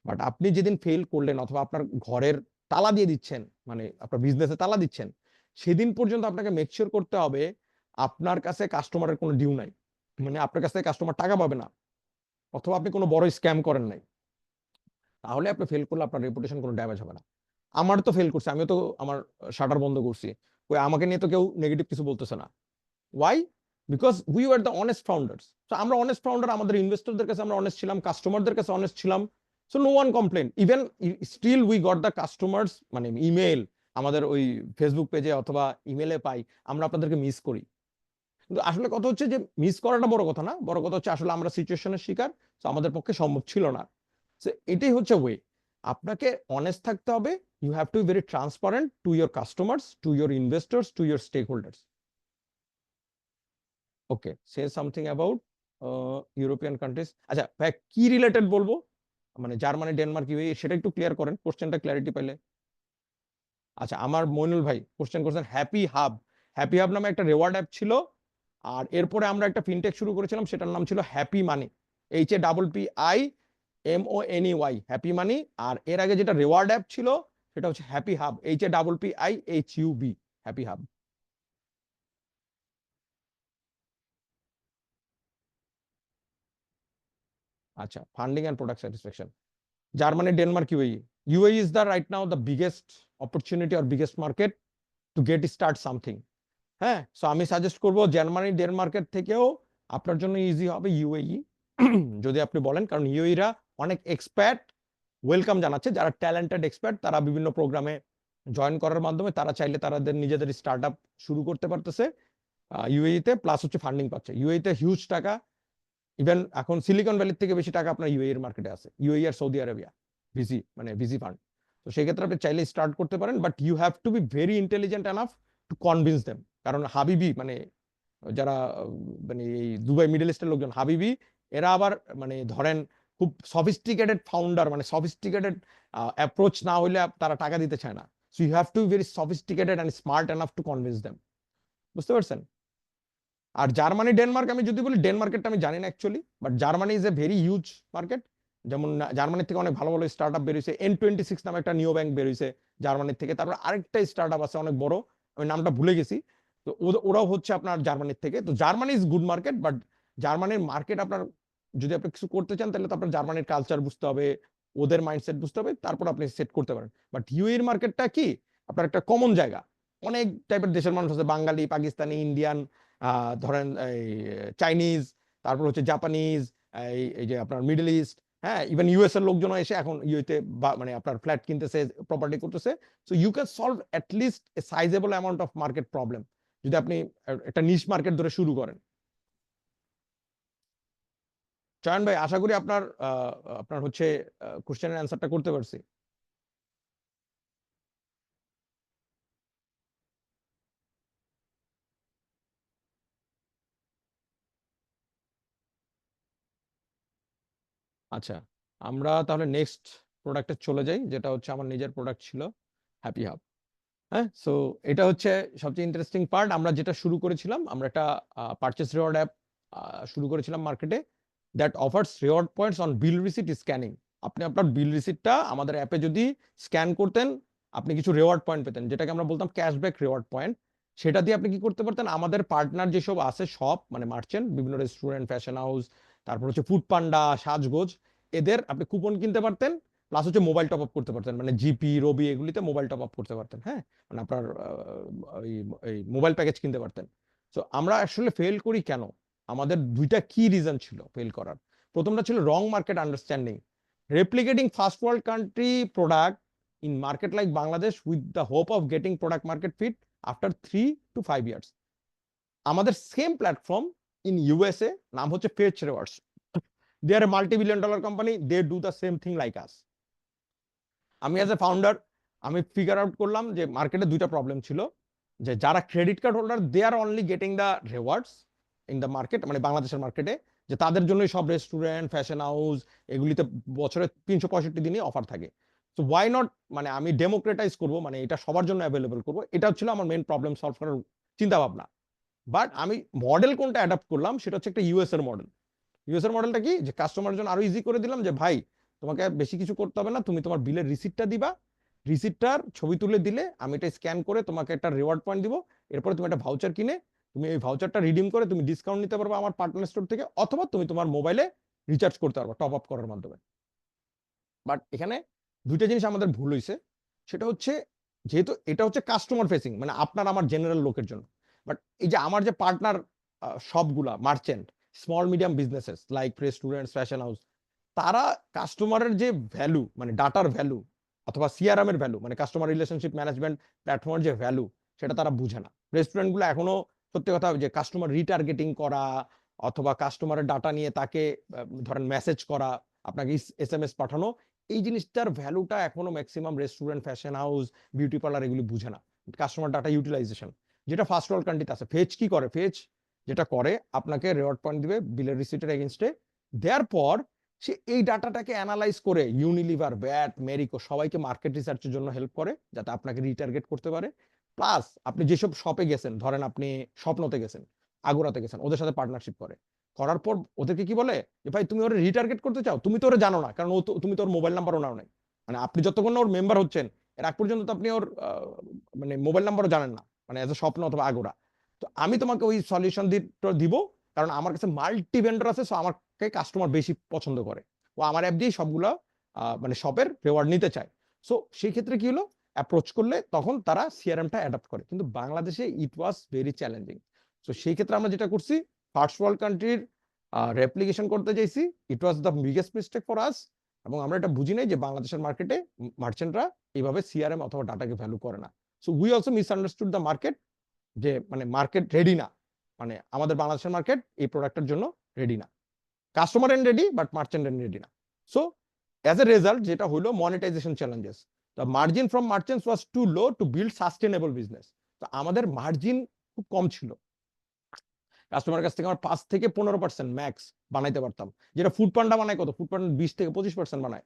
বাট আপনি যেদিন ফেল করলেন অথবা আপনার ঘরের তালা দিয়ে দিচ্ছেন, মানে আপনার বিজনেসে তালা দিচ্ছেন, সেদিন পর্যন্ত আপনাকে মেক শিওর করতে হবে আপনার কাছে কাস্টমারের কোনো ডিউ নাই, মানে আপনার কাছ থেকে কাস্টমার টাকা পাবে না, অথবা আপনি কোনো বড় স্ক্যাম করেন নাই। তাহলে আপনি ফেল করলে আপনার রেপুটেশন কোনো ড্যামেজ হবে না। আমার তো ফেল করছে, আমিও তো আমার শাটার বন্ধ করছি, ওই আমাকে নিয়ে তো কেউ নেগেটিভ কিছু বলতেছে না। Why? Because we were the honest founders. তো আমরা অনেস্ট ফাউন্ডার, আমাদের ইনভেস্টরদের কাছে আমরা অনেস্ট ছিলাম, কাস্টমারদের কাছে অনেস্ট ছিলাম। So no one complain, even still we got the customers, মানে ইমেল আমাদের ওই ফেসবুক পেজে অথবা ইমেলে পাই, আমরা আপনাদেরকে মিস করি। কিন্তু আসলে কথা হচ্ছে যে মিস করাটা বড় কথা না, বড় কথা হচ্ছে আসলে আমরা সিচুয়েশনের শিকার, তো আমাদের পক্ষে সম্ভব ছিল না। এটাই হচ্ছে ওয়ে। আপনাকে অনেস্ট থাকতে হবে। You have to be very transparent to your customers, to your investors, to your stakeholders. Okay, say something about European countries. আচ্ছা ভাই, কি রিলেটেড বলবো, মানে জার্মানি, ডেনমার্ক, ইউএই, সেটা একটু ক্লিয়ার করেন, কোশ্চেনটা ক্ল্যারিটি পাইলে। আচ্ছা, আমার মইনুল ভাই কোশ্চেন করছেন হ্যাপি হাব। হ্যাপি হাব নামে একটা রেওয়ার্ড অ্যাপ ছিল, আর এরপরে আমরা একটা ফিনটেক শুরু করেছিলাম, সেটার নাম ছিল Happy Money, HAPPIMONEY, Happy Money. আর এর আগে যেটা রেওয়ার্ড অ্যাপ ছিল সেটা হচ্ছে Happy Hub, HAPPIHUB, Happy Hub. আচ্ছা, funding and product satisfaction, Germany, Denmark, UAE. UAE is the right now the biggest opportunity or biggest market to get start something. হ্যাঁ, so আমি সাজেস্ট করব Germany, ডেনমার্কের থেকেও আপনার জন্য ইজি হবে UAE, যদি আপনি বলেন, কারণ ইউএইরা অনেক এক্সপার্ট ওয়েলকাম জানাচ্ছে, যারা ট্যালেন্টেড এক্সপার্ট, তারা বিভিন্ন প্রোগ্রামে জয়েন করার মাধ্যমে তারা চাইলে তাদের নিজেদের স্টার্ট আপ শুরু করতে পারতেছে ইউএইতে, প্লাস হচ্ছে ফান্ডিং পাচ্ছে। ইউএইতে হিউজ টাকা, ইভেন এখন সিলিকন ভ্যালির থেকে বেশি টাকা আপনার ইউএই এর মার্কেটে আছে, ইউএই আর সৌদি আরবিয়া, ভিসি মানে ভিসি ফান্ড। তো সেই ক্ষেত্রে আপনি চাইলে স্টার্ট করতে পারেন, but you have to be very intelligent enough to convince them. কারণ হাবিবি মানে যারা মানে এই দুবাই মিডল ইস্টের লোকজন, হাবিবি এরা আবার মানে ধরেন খুব সফিস্টিকেটেড ফাউন্ডার, মানে সফিস্টিকেটেড অ্যাপ্রোচ না হইলে তারা টাকা দিতে চায় না। So you have to be very sophisticated and smart enough to convince them. বুঝতে পারছেন? আর জার্মানি, ডেনমার্ক, আমি যদি বলি ডেনমার্কেরটা আমি জানি না actually, but Germany is a very huge market. যেমন জার্মানির থেকে অনেক ভালো ভালো স্টার্ট আপ বেরিয়েছে, N26 নামে একটা নিও ব্যাংক বেরিয়েছে জার্মানির থেকে। তারপর আরেকটা স্টার্ট আপ আছে অনেক বড়, আমি নামটা ভুলে গেছি। তো ওরাও হচ্ছে আপনার জার্মানির থেকে। তো Germany is good market, but জার্মানির মার্কেট আপনার যদি আপনি কিছু করতে চান তাহলে তো আপনার জার্মানির কালচার বুঝতে হবে, ওদের মাইন্ডসেট বুঝতে হবে, তারপর আপনি সেট করতে পারেন। বাট ইউএর মার্কেটটা কি, আপনার একটা কমন জায়গা, অনেক টাইপের দেশের মানুষ আছে, বাঙালি, পাকিস্তানি, ইন্ডিয়ান, ধরেন এই চাইনিজ, তারপর হচ্ছে জাপানিজ, এই যে আপনার মিডল ইস্ট, হ্যাঁ, ইভেন ইউএস এর লোকজন এসে এখন ইউএতে মানে আপনার ফ্ল্যাট কিনতেছে, প্রপার্টি করতেছে। So you can solve at least a sizeable amount of market problem যদি আপনি একটা নিশ মার্কেট ধরে শুরু করেন। চয়ন ভাই, আশা করি আপনার হচ্ছে কোশ্চেনের অ্যান্সারটা করতে পারছি। আচ্ছা, আমরা তাহলে নেক্সট প্রোডাক্টে চলে যাই, যেটা হচ্ছে আমার নিজের প্রোডাক্ট ছিল, হ্যাপি হাব। হ্যাঁ, সো এটা হচ্ছে সবচেয়ে ইন্টারেস্টিং পার্ট। আমরা যেটা শুরু করেছিলাম, আমরা একটা পারচেস রিওয়ার্ড অ্যাপ শুরু করেছিলাম মার্কেটে, that offers reward points on bill receipt scanning. আপনি আপনার বিল রিসিটটা আমাদের অ্যাপে যদি স্ক্যান করতেন, আপনি কিছু রিওয়ার্ড পয়েন্ট পেতেন, যেটাকে আমরা বলতাম ক্যাশব্যাক রিওয়ার্ড পয়েন্ট। সেটা দিয়ে আপনি কি করতে পারতেন, আমাদের পার্টনার যেসব আছে সব, মানে মার্চেন্ট, বিভিন্ন রেস্টুরেন্ট, ফ্যাশন হাউস, তারপর হচ্ছে ফুড পান্ডা, সাজগোজ, এদের আপনি কুপন কিনতে পারতেন, প্লাস হচ্ছে মোবাইল টপ আপ করতে পারতেন, মানে জিপি, রবি এগুলিতে মোবাইল টপ আপ করতে পারতেন। হ্যাঁ, মানে আপনার এই মোবাইল প্যাকেজ কিনতে পারতেন। তো আমরা আসলে ফেল করি কেন? আমাদের দুইটা কি রিজন ছিল ফেল করার। প্রথমটা ছিল wrong market understanding, replicating first world country product in market like Bangladesh with the hope of getting product market fit after 3 to 5 years। আমাদের সেম প্ল্যাটফর্ম ইন ইউএসএ, নাম হচ্ছে Fetch Rewards, they are a $multi-billion company, they do the same thing like us. আমি as a founder, আমি figure out করলাম যে মার্কেটে দুইটা problem ছিল, যে যারা credit card holder, they R only getting the rewards in the market, মানে বাংলাদেশের মার্কেটে, যে তাদের জন্যই সব রেস্টুরেন্ট, ফ্যাশন হাউস এগুলিতে বছরে 365 দিনই অফার থাকে। তো ওয়াই নট, মানে আমি ডেমোক্রেটাইজ করব, মানে এটা সবার জন্য অ্যাভেলেবল করব, এটা ছিল আমার মেইন প্রবলেম সলভ করার চিন্তা ভাবনা। বাট আমি মডেল কোনটা অ্যাডাপ্ট করলাম, সেটা হচ্ছে একটা ইউএস এর মডেল। ইউএস এর মডেলটা কি, যে কাস্টমারের জন্য আরো ইজি করে দিলাম, যে ভাই তোমাকে বেশি কিছু করতে হবে না, তুমি তোমার বিলের রিসিপ্টটা দিবা, রিসিপ্টটার ছবি তুলে দিলে আমি এটা স্ক্যান করে তোমাকে একটা রিওয়ার্ড পয়েন্ট দিব, এরপরে তুমি একটা ভাউচার কিনে তুমি এই ভাউচারটা রিডিম করে তুমি ডিসকাউন্ট নিতে পারবে আমার পার্টনার স্টোর থেকে, অথবা তুমি তোমার মোবাইলে রিচার্জ করতে পারবে টপ আপ করার মাধ্যমে। বাট এখানে দুইটা জিনিস আমাদের ভুল হয়েছে। সেটা হচ্ছে, যেহেতু এটা হচ্ছে কাস্টমার ফেসিং, মানে আপনার আমার জেনারেল লোকের জন্য, বাট এই যে আমার যে পার্টনার সবগুলা merchant, small medium businesses like restaurants, fashion house, তারা কাস্টমারের যে ভ্যালু, মানে ডাটার ভ্যালু অথবা সিআরএম এর ভ্যালু, মানে কাস্টমার রিলেশনশিপ ম্যানেজমেন্ট প্ল্যাটফর্মের যে ভ্যালু, সেটা তারা বুঝে না। রেস্টুরেন্টগুলো এখনো, সত্যি কথা, যে কাস্টমার রিটার্গেটিং করা অথবা কাস্টমারের ডাটা নিয়ে তাকে ধরেন মেসেজ করা, আপনাকে এসএমএস পাঠানো, এই জিনিসটার ভ্যালুটা এখনো maximum restaurant, fashion house, beauty parlour এগুলি বুঝে না। কাস্টমার ডাটা ইউটিলাইজেশন, যেটা ফার্স্ট ওয়ার্ল্ড কান্ট্রিতে আছে। ফেচ কি করে, ফেচ যেটা করে, আপনাকে রিওয়ার্ড পয়েন্ট দিবে বিলের রিসিটের এগেনস্টে, দেওয়ার পর সে এই ডাটাটাকে অ্যানালাইজ করে ইউনিলিভার, ব্যাট, মেরিকো সবাইকে মার্কেট রিসার্চের জন্য হেল্প করে, যাতে আপনাকে রিটার্গেট করতে পারে। প্লাস আপনি যেসব শপে গেছেন, ধরেন আপনি স্বপ্নতে গেছেন, আগোরাতে গেছেন, ওদের সাথে পার্টনারশিপ করার পর ওদেরকে কি বলে, যে ভাই তুমি ওরা রিটার্গেট করতে চাও, তুমি তো ওরা জানো না, কারণ তুমি তো ওর মোবাইল নাম্বারও নাও নাই। মানে আপনি যতক্ষণ না ওর মেম্বার হচ্ছেন, এর আগ পর্যন্ত তো আপনি ওর মানে মোবাইল নাম্বারও জানেন না, মানে এজ এ স্বপ্ন অথবা আগোরা। তো আমি তোমাকে ওই সলিউশন দিব, কারণ আমার কাছে মাল্টি ভেন্ডর আছে, সো আমাকে কাস্টমার বেশি পছন্দ করে, ও আমার অ্যাপ দিয়ে সবগুলো মানে শপের রিওয়ার্ড নিতে চায়। সো সেই ক্ষেত্রে কি হলো, অ্যাপ্রোচ করলে তখন তারা সিআরএমটা অ্যাডাপ্ট করে, কিন্তু বাংলাদেশে ইট ওয়াজ ভেরি চ্যালেঞ্জিং। সো সেই ক্ষেত্রে আমরা যেটা করছি, ফার্স্ট ওয়ার্ল্ড কান্ট্রির রেপ্লিকেশন করতে চাইছি, it was the biggest mistake for us. এবং আমরা এটা বুঝি নাই যে বাংলাদেশের মার্কেটে মার্চেন্টরা এইভাবে সিআরএম অথবা ডাটাকে ভ্যালু করে না। So we also misunderstood the market, যে মানে মার্কেট রেডি না, মানে আমাদের বাংলাদেশের মার্কেট এই প্রোডাক্টের জন্য রেডি না। Customer end ready, but merchant end ready না। সো অ্যাজ এ রেজাল্ট যেটা হলো, monetization challenges, the margin from merchants was too low to build sustainable business. তো আমাদের মার্জিন খুব কম ছিল, কাস্টমার কাছ থেকে আমরা 5 থেকে 15% ম্যাক্স বানাইতে পারতাম। যেটা ফুড পান্ডা বানায় কত, ফুড পান্ডা 20 থেকে 25% বানায়।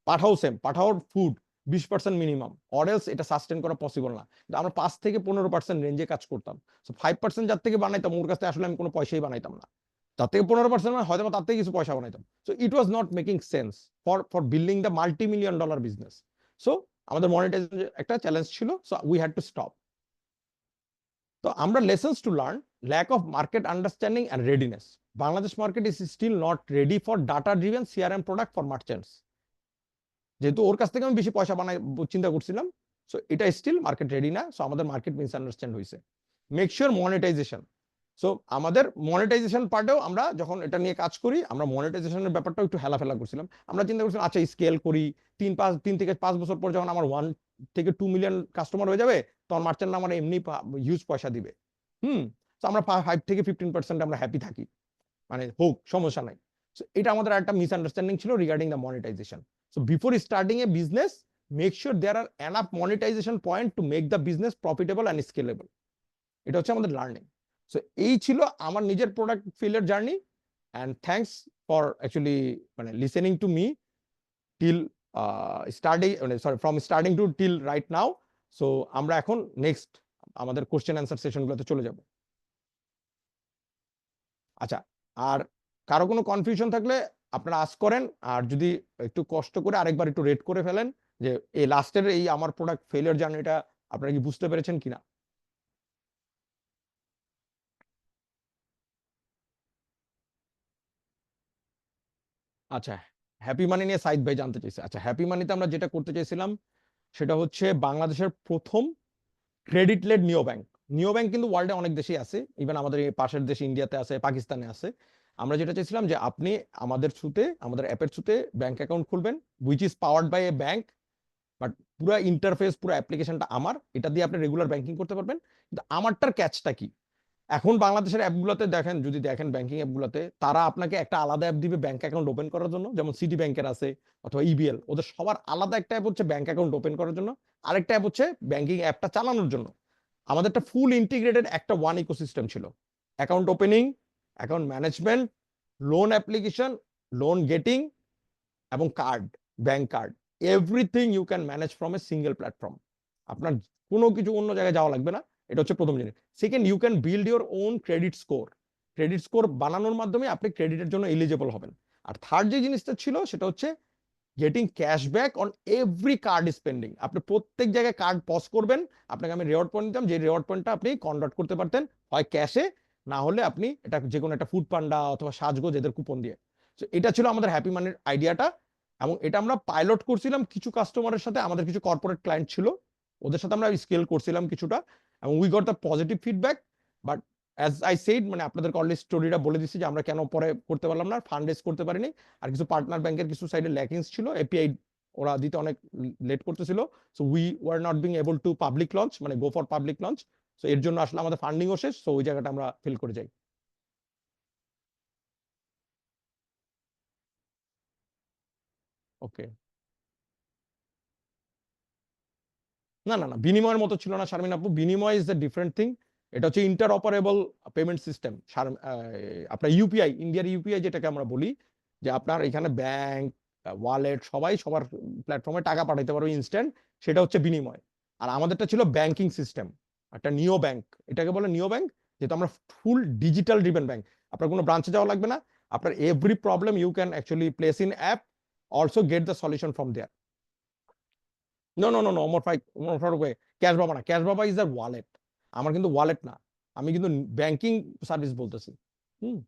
পাঠাও সেম, পাঠাওর ফুড 20% মিনিমাম, অরেলস এটা সাস্টেন করা পসিবল না। কিন্তু আমরা 5 থেকে 15% রেঞ্জে কাজ করতাম। সো 5% যার থেকে বানাইতাম, ওর কাছে আসলে আমি কোনো পয়সাই বানাইতাম না। তার থেকে 15% মানে হয়তো তার থেকে কিছু পয়সা বানাইতাম। So it was not making sense for building the $multi-million business. So আমাদের মনিটাইজেশন একটা চ্যালেঞ্জ ছিল, so we had to stop. তো আমরা lessons to learn, lack of market understanding and readiness. Bangladesh market is still not ready for data driven CRM product for merchants. যেহেতু ওর কাছ থেকে আমি বেশি পয়সা বানাই চিন্তা করছিলাম, সো এটা স্টিল মার্কেট রেডি না। সো আমাদের মার্কেট মিসআন্ডারস্ট্যান্ড হয়েছে। Make sure monetization. সো আমাদের মনিটাইজেশন পার্টেও আমরা যখন এটা নিয়ে কাজ করি, আমরা মনিটাইজেশনের ব্যাপারটাও একটু হেলাফেলা করছিলাম। আমরা চিন্তা করছিলাম, আচ্ছা স্কেল করি, 3 থেকে 5 বছর পর যখন আমার 1 থেকে 2 মিলিয়ন কাস্টমার হয়ে যাবে, তখন মার্চেন্ট আমার এমনি হিউজ পয়সা দিবে। তো আমরা 5 থেকে 15% আমরা হ্যাপি থাকি, মানে হোক সমস্যা নাই। সো এটা আমাদের একটা মিসআন্ডারস্ট্যান্ডিং ছিল regarding the monetisation. So before starting a business, make sure there are enough monetisation point to make the business profitable and scalable. এটা হচ্ছে আমাদের লার্নিং। সো এই ছিল আমার নিজের product failure journey, and thanks for actually মানে listening to me till starting, মানে sorry, from starting to till right now. So আমরা এখন নেক্সট আমাদের কোশ্চেন অ্যান্সার সেশনগুলোতে চলে যাব। আচ্ছা, আর কারো কোনো কনফিউশন থাকলে আপনারা আস্ক করেন, আর যদি একটু কষ্ট করে আরেকবার একটু রেট করে ফেলেন যে এই লাস্টের এই আমার প্রোডাক্ট ফেলিয়ার জার্নিটা আপনারা কি বুঝতে পেরেছেন কিনা। আচ্ছা, হ্যাপি মানি নিয়ে সাইদ ভাই জানতে চাইছে। আচ্ছা, হ্যাপি মানিতে আমরা যেটা করতে চাইছিলাম সেটা হচ্ছে বাংলাদেশের প্রথম ক্রেডিট লেড নিও ব্যাংক। নিও ব্যাংক কিন্তু ওয়ার্ল্ডে অনেক দেশেই আছে, ইভেন আমাদের এই পাশের দেশ ইন্ডিয়াতে আছে, পাকিস্তানে আছে। আমরা যেটা চাইছিলাম যে আপনি আমাদের থ্রুতে, আমাদের অ্যাপের থ্রুতে ব্যাংক অ্যাকাউন্ট খুলবেন, which is powered by a bank, but পুরো ইন্টারফেস, পুরো অ্যাপ্লিকেশনটা আমার, এটা দিয়ে আপনি রেগুলার ব্যাংকিং করতে পারবেন। কিন্তু আমারটার ক্যাচটা কি, এখন বাংলাদেশের অ্যাপগুলোতে দেখেন, যদি দেখেন ব্যাংকিং অ্যাপগুলোতে, তারা আপনাকে একটা আলাদা অ্যাপ দিবে ব্যাংক অ্যাকাউন্ট ওপেন করার জন্য, যেমন সিটি ব্যাংকের আছে অথবা ইবিএল, ওদের সবার আলাদা একটা অ্যাপ হচ্ছে ব্যাংক অ্যাকাউন্ট ওপেন করার জন্য, আরেকটা অ্যাপ হচ্ছে ব্যাংকিং অ্যাপটা চালানোর জন্য। আমাদেরটা ফুল ইন্টিগ্রেটেড একটা ওয়ান ইকোসিস্টেম ছিল, account opening, account management, loan application, loan getting এবং card, bank card, everything you can manage from a single platform. আপনার কোনো কিছু অন্য জায়গায় যাওয়া লাগবে না। এটা হচ্ছে প্রথম জিনিস। Second, you can build your own credit score. Credit score বানানোর মাধ্যমে আপনি ক্রেডিটের জন্য এলিজিবল হবেন। আর থার্ড যে জিনিসটা ছিল সেটা হচ্ছে getting cashback on every card spending. আপনি প্রত্যেক জায়গায় কার্ড পজ করবেন, আপনাকে আমি রিওয়ার্ড পয়েন্ট দিতাম, যে রিওয়ার্ড পয়েন্টটা আপনি কনভার্ট করতে পারতেন হয় ক্যাশে, না হলে আপনি এটা যে কোনো একটা ফুড পান্ডা অথবা সাজগোজ এদের কুপন দিয়ে। তো এটা ছিল আমাদের হ্যাপি মানির আইডিয়াটা, এবং এটা আমরা পাইলট করছিলাম কিছু কাস্টমারের সাথে, আমাদের কিছু কর্পোরেট ক্লায়েন্ট ছিল, ওদের সাথে আমরা স্কেল করছিলাম কিছুটা, এবং we got the positive feedback. But as I said, মানে আপনাদেরকে অলরেডি স্টোরিটা বলে দিচ্ছি যে আমরা কেন পরে করতে পারলাম না, ফান্ড রেজ করতে পারিনি, আর কিছু পার্টনার ব্যাংকের কিছু সাইডে ল্যাকিংস ছিল, এপিআই ওরা দিতে অনেক লেট করতেছিল। So we were not being able to public launch, মানে গো ফর পাবলিক লঞ্চ। সো এর জন্য আসলে আমাদের ফান্ডিংও শেষ, সো ওই জায়গাটা আমরা ফিল করে যাই। ওকে, না না না, বিনিময়ের মতো ছিল না শারমিন আপু, বিনিময় ইজ দ্য ডিফারেন্ট থিং। এটা হচ্ছে ইন্টার অপারেবল পেমেন্ট সিস্টেম। আপনার ইউপিআই, ইন্ডিয়ার ইউপিআই যেটাকে আমরা বলি, যে আপনার এখানে ব্যাংক, ওয়ালেট, সবাই সবার প্ল্যাটফর্মে টাকা পাঠাইতে পারবে ইনস্ট্যান্ট, সেটা হচ্ছে বিনিময়। আর আমাদেরটা ছিল ব্যাংকিং সিস্টেম, একটা নিও ব্যাংক, এটাকে বলে নিও ব্যাংক, যেহেতু আমরা ফুল ডিজিটাল ড্রিভেন ব্যাংক। আপনার কোনো ব্রাঞ্চে যাওয়া লাগবে না, আপনার every problem you can actually place in app, also get the solution from there. No no no no, cash বাবা না, ক্যাশ বাবা ইজ দ্য ওয়ালেট, আমার কিন্তু ওয়ালেট না, আমি কিন্তু ব্যাংকিং সার্ভিস বলতেছি। হুম,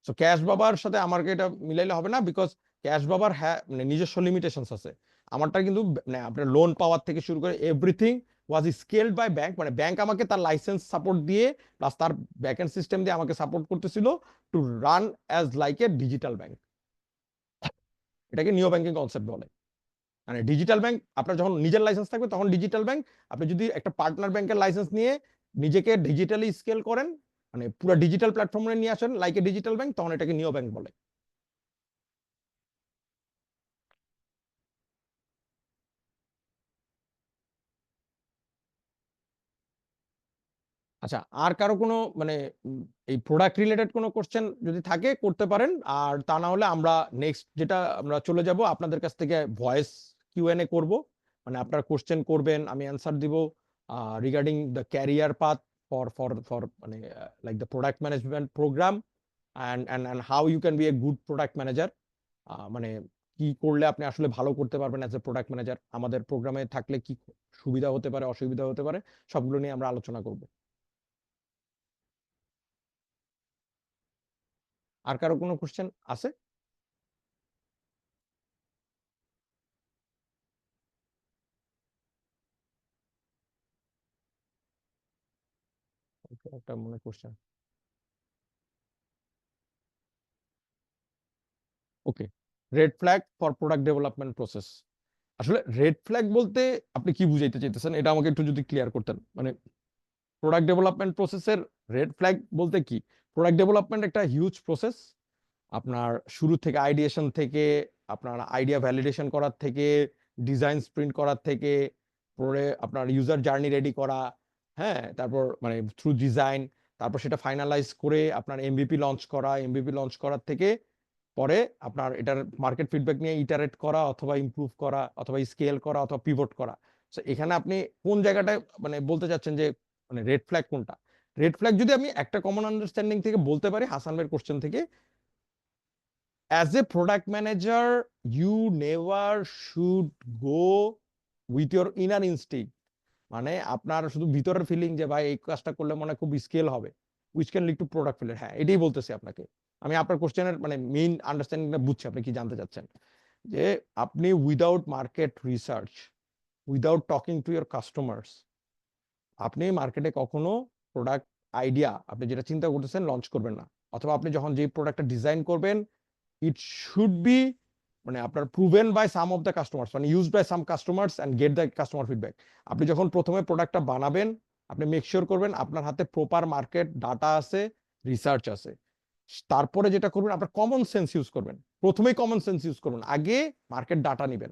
সো ক্যাশ বাবার সাথে আমাকে এটা মিলাইলে হবে না, বিকজ ক্যাশ বাবার হ্যাঁ মানে নিজস্ব লিমিটেশনস আছে। আমারটা কিন্তু মানে আপনার লোন পাওয়ার থেকে শুরু করে everything was scaled by bank, মানে ব্যাংক আমাকে তার লাইসেন্স সাপোর্ট দিয়ে প্লাস তার ব্যাকএন্ড সিস্টেম দিয়ে আমাকে সাপোর্ট করতেছিল to run as like a digital bank. এটাকে নিও ব্যাংকিং কনসেপ্ট বলে। মানে ডিজিটাল ব্যাংক আপনার যখন নিজের লাইসেন্স থাকবে তখন ডিজিটাল ব্যাংক, আপনি যদি একটা পার্টনার ব্যাংকের লাইসেন্স নিয়ে নিজেকে ডিজিটালি স্কেল করেন, মানে পুরো ডিজিটাল প্ল্যাটফর্মে নিয়ে আসেন লাইক এ ডিজিটাল ব্যাংক, তখন এটাকে নিও ব্যাংক বলে। আচ্ছা, আর কারো কোনো মানে এই প্রোডাক্ট রিলেটেড কোনো কোশ্চেন যদি থাকে করতে পারেন, আর তা না হলে আমরা নেক্সট যেটা আমরা চলে যাব, আপনাদের কাছ থেকে ভয়েস কিউএনএ করব, মানে আপনারা কোশ্চেন করবেন, আমি অ্যান্সার দিব regarding the career path for মানে like the product management program, and how you can be a good product manager. মানে কি করলে আপনি আসলে ভালো করতে পারবেন অ্যাজ এ প্রোডাক্ট ম্যানেজার, আমাদের প্রোগ্রামে থাকলে কি সুবিধা হতে পারে, অসুবিধা হতে পারে, সবগুলো নিয়ে আমরা আলোচনা করব। আর কারো কোনো কোশ্চেন আছে? একটা মনে question. Okay, red flag for product development process. আসলে রেড ফ্ল্যাগ বলতে আপনি কি বুঝাইতে চাইতেছেন, এটা আমাকে একটু যদি ক্লিয়ার করতেন। মানে প্রোডাক্ট ডেভেলপমেন্ট প্রসেসের রেড ফ্ল্যাগ বলতে কি, প্রোডাক্ট ডেভেলপমেন্ট একটা হিউজ প্রসেস। আপনার শুরু থেকে আইডিয়েশন থেকে, আপনার আইডিয়া ভ্যালিডেশন করার থেকে, ডিজাইন স্প্রিন্ট করার থেকে, পরে আপনার ইউজার জার্নি রেডি করা, হ্যাঁ, তারপর মানে থ্রু ডিজাইন, তারপর সেটা ফাইনালাইজ করে আপনার এমভিপি লঞ্চ করা, এমভিপি লঞ্চ করার থেকে পরে আপনার এটার মার্কেট ফিডব্যাক নিয়ে ইটারেট করা অথবা ইমপ্রুভ করা অথবা স্কেল করা অথবা পিভট করা। সো এখানে আপনি কোন জায়গাটায় মানে বলতে চাচ্ছেন যে মানে রেড ফ্ল্যাগ কোনটা? রেড ফ্ল্যাগ যদি আমি একটা কমন আন্ডারস্ট্যান্ডিং থেকে বলতে পারি হাসান ভাইয়ের কোশ্চেন থেকে, as a product manager you never should go with your inner instinct, মানে আপনার শুধু ভিতরের ফিলিং যে ভাই এই কাজটা করলে মনে হয় খুব স্কেল হবে, which can lead to product failure। হ্যাঁ, এটাই বলতেছি আপনাকে। আমি আপনার কোশ্চেনের মানে মেইন আন্ডারস্ট্যান্ডিংটা বুঝছি আপনি কি জানতে চাচ্ছেন, যে আপনি without market research, without talking to your customers, আপনি মার্কেটে কখনো প্রোডাক্ট আইডিয়া আপনি যেটা চিন্তা করতেছেন লঞ্চ করবেন না। অথবা আপনি যখন যে প্রোডাক্টটা ডিজাইন করবেন, ইট শুড বি মানে আপনার proven by some of the customers, মানে use by some customers and get the customer feedback. আপনি যখন প্রথমে প্রোডাক্টটা বানাবেন, আপনি মেক শিওর করবেন আপনার হাতে প্রপার মার্কেট ডাটা আছে, রিসার্চ আছে। তারপরে যেটা করবেন, আপনার কমন সেন্স ইউজ করবেন। প্রথমেই কমন সেন্স ইউজ করবেন, আগে মার্কেট ডাটা নেবেন,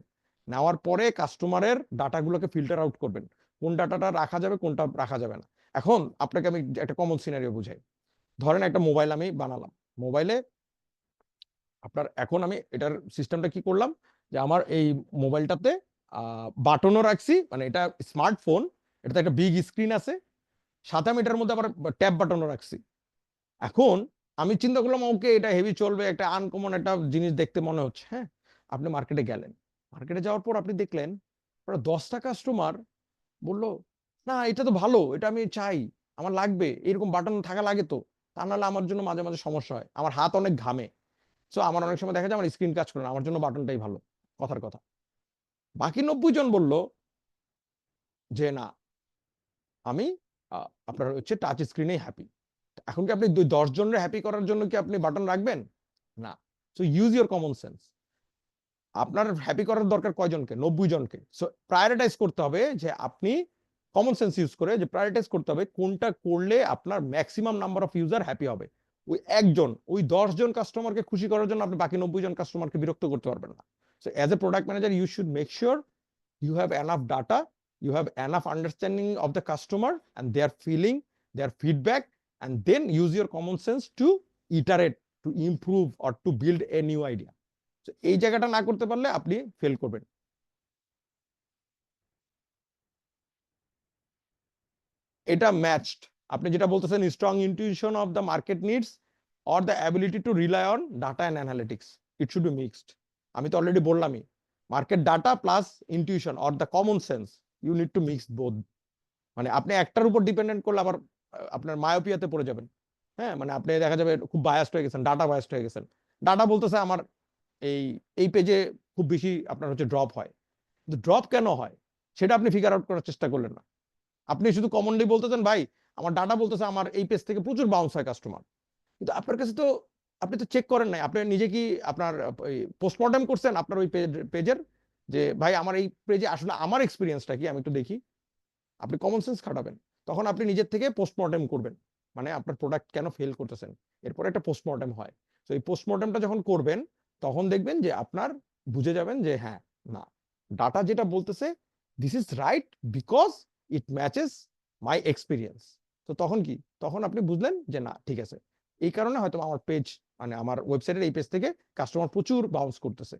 নেওয়ার পরে কাস্টমারের ডাটাগুলোকে ফিল্টার আউট করবেন, কোন ডাটাটা রাখা যাবে কোনটা রাখা যাবে না। এখন আপনাকে আমি একটা কমন সিনারিও বুঝাই। ধরেন একটা মোবাইল আমি বানালাম, মোবাইলে আপনার এখন আমি এটার সিস্টেমটা কি করলাম, যে আমার এই মোবাইলটাতে বাটনও রাখছি, মানে এটা স্মার্টফোন, এটাতে একটা বিগ স্ক্রিন আছে, সাথে আমি এটার মধ্যে আবার ট্যাব বাটনও রাখছি। এখন আমি চিন্তা করলাম ওকে এটা হেভি চলবে, একটা আনকমন একটা জিনিস দেখতে মনে হচ্ছে। হ্যাঁ, আপনি মার্কেটে গেলেন, মার্কেটে যাওয়ার পর আপনি দেখলেন 10টা কাস্টমার বললো না এটা তো ভালো, এটা আমি চাই, আমার লাগবে, এরকম বাটন থাকা লাগে তো, তা নাহলে আমার জন্য মাঝে মাঝে সমস্যা হয়, আমার হাত অনেক ঘামে, সো আমার অনেক সময় দেখা যায় আমার স্ক্রিন কাজ করে না, আমার জন্য বাটনটাই ভালো। কথার কথা। বাকি 90 জন বলল যে না, আমি আপনার হচ্ছে টাচ স্ক্রিনেই হ্যাপি। এখন কি আপনি 10 জনের হ্যাপি করার জন্য কি আপনি বাটন রাখবেন? না। So use your common sense. আপনার হ্যাপি করার দরকার কয়জনকে? 90 জনকে। সো প্রায়োরিটাইজ করতে হবে যে আপনি কমন সেন্স ইউজ করে যে প্রায়োরিটাইজ করতে হবে কোনটা করলে আপনার maximum number of user happy হবে। ওই একজন, ওই 10 জন কাস্টমারকে খুশি করার জন্য আপনি বাকি 90 জন কাস্টমারকে বিরক্ত করতে পারবেন না। So as a product manager you should make sure you have enough data, you have enough understanding of the customer and their feeling, their feedback, and then use your common sense to iterate, to improve or to build a new idea. So এই জায়গাটা না করতে পারলে আপনি fail করবেন। এটা matched, আপনি যেটা বলতেছেন strong intuition of the market needs or the ability to rely on data and analytics, it should be mixed. আমি তো অলরেডি বললামই, market data plus intuition or the common sense, you need to mix both. মানে আপনি একটার উপর dependent করলে আবার আপনার মায়োপিয়াতে পড়ে যাবেন। হ্যাঁ, মানে আপনি দেখা যাবে খুব বায়াসড হয়ে গেছেন, ডাটা বায়াসড হয়ে গেছেন। ডাটা বলতেছে আমার এই এই পেজে খুব বেশি আপনার হচ্ছে ড্রপ হয়, কিন্তু ড্রপ কেন হয় সেটা আপনি ফিগার আউট করার চেষ্টা করলেন না। আপনি শুধু কমনলি বলতেছেন ভাই আমার ডাটা বলতেছে আমার এই পেজ থেকে প্রচুর বাউন্স হয় কাস্টমার, কিন্তু আপনার কাছে তো আপনি তো চেক করেন নাই, আপনি নিজে কি আপনার পোস্টমর্টেম করছেন আপনার ওই পেজের, যে ভাই আমার এই পেজে আসলে আমার এক্সপিরিয়েন্সটা কি আমি একটু দেখি। আপনি কমন সেন্স খাটাবেন, তখন আপনি নিজের থেকে পোস্টমর্টেম করবেন, মানে আপনার প্রোডাক্ট কেন ফেল করতেছেন, এরপর একটা পোস্টমর্টেম হয়। তো এই পোস্টমর্টেমটা যখন করবেন তখন দেখবেন যে আপনার বুঝে যাবেন যে হ্যাঁ, না, ডাটা যেটা বলতেছে this is right because it matches my experience. তো তখন কি, তখন আপনি বুঝলেন যে না ঠিক আছে, এই কারণে হয়তো আমার পেজ মানে আমার ওয়েবসাইটের এই পেজ থেকে কাস্টমার প্রচুর বাউন্স করতেছে।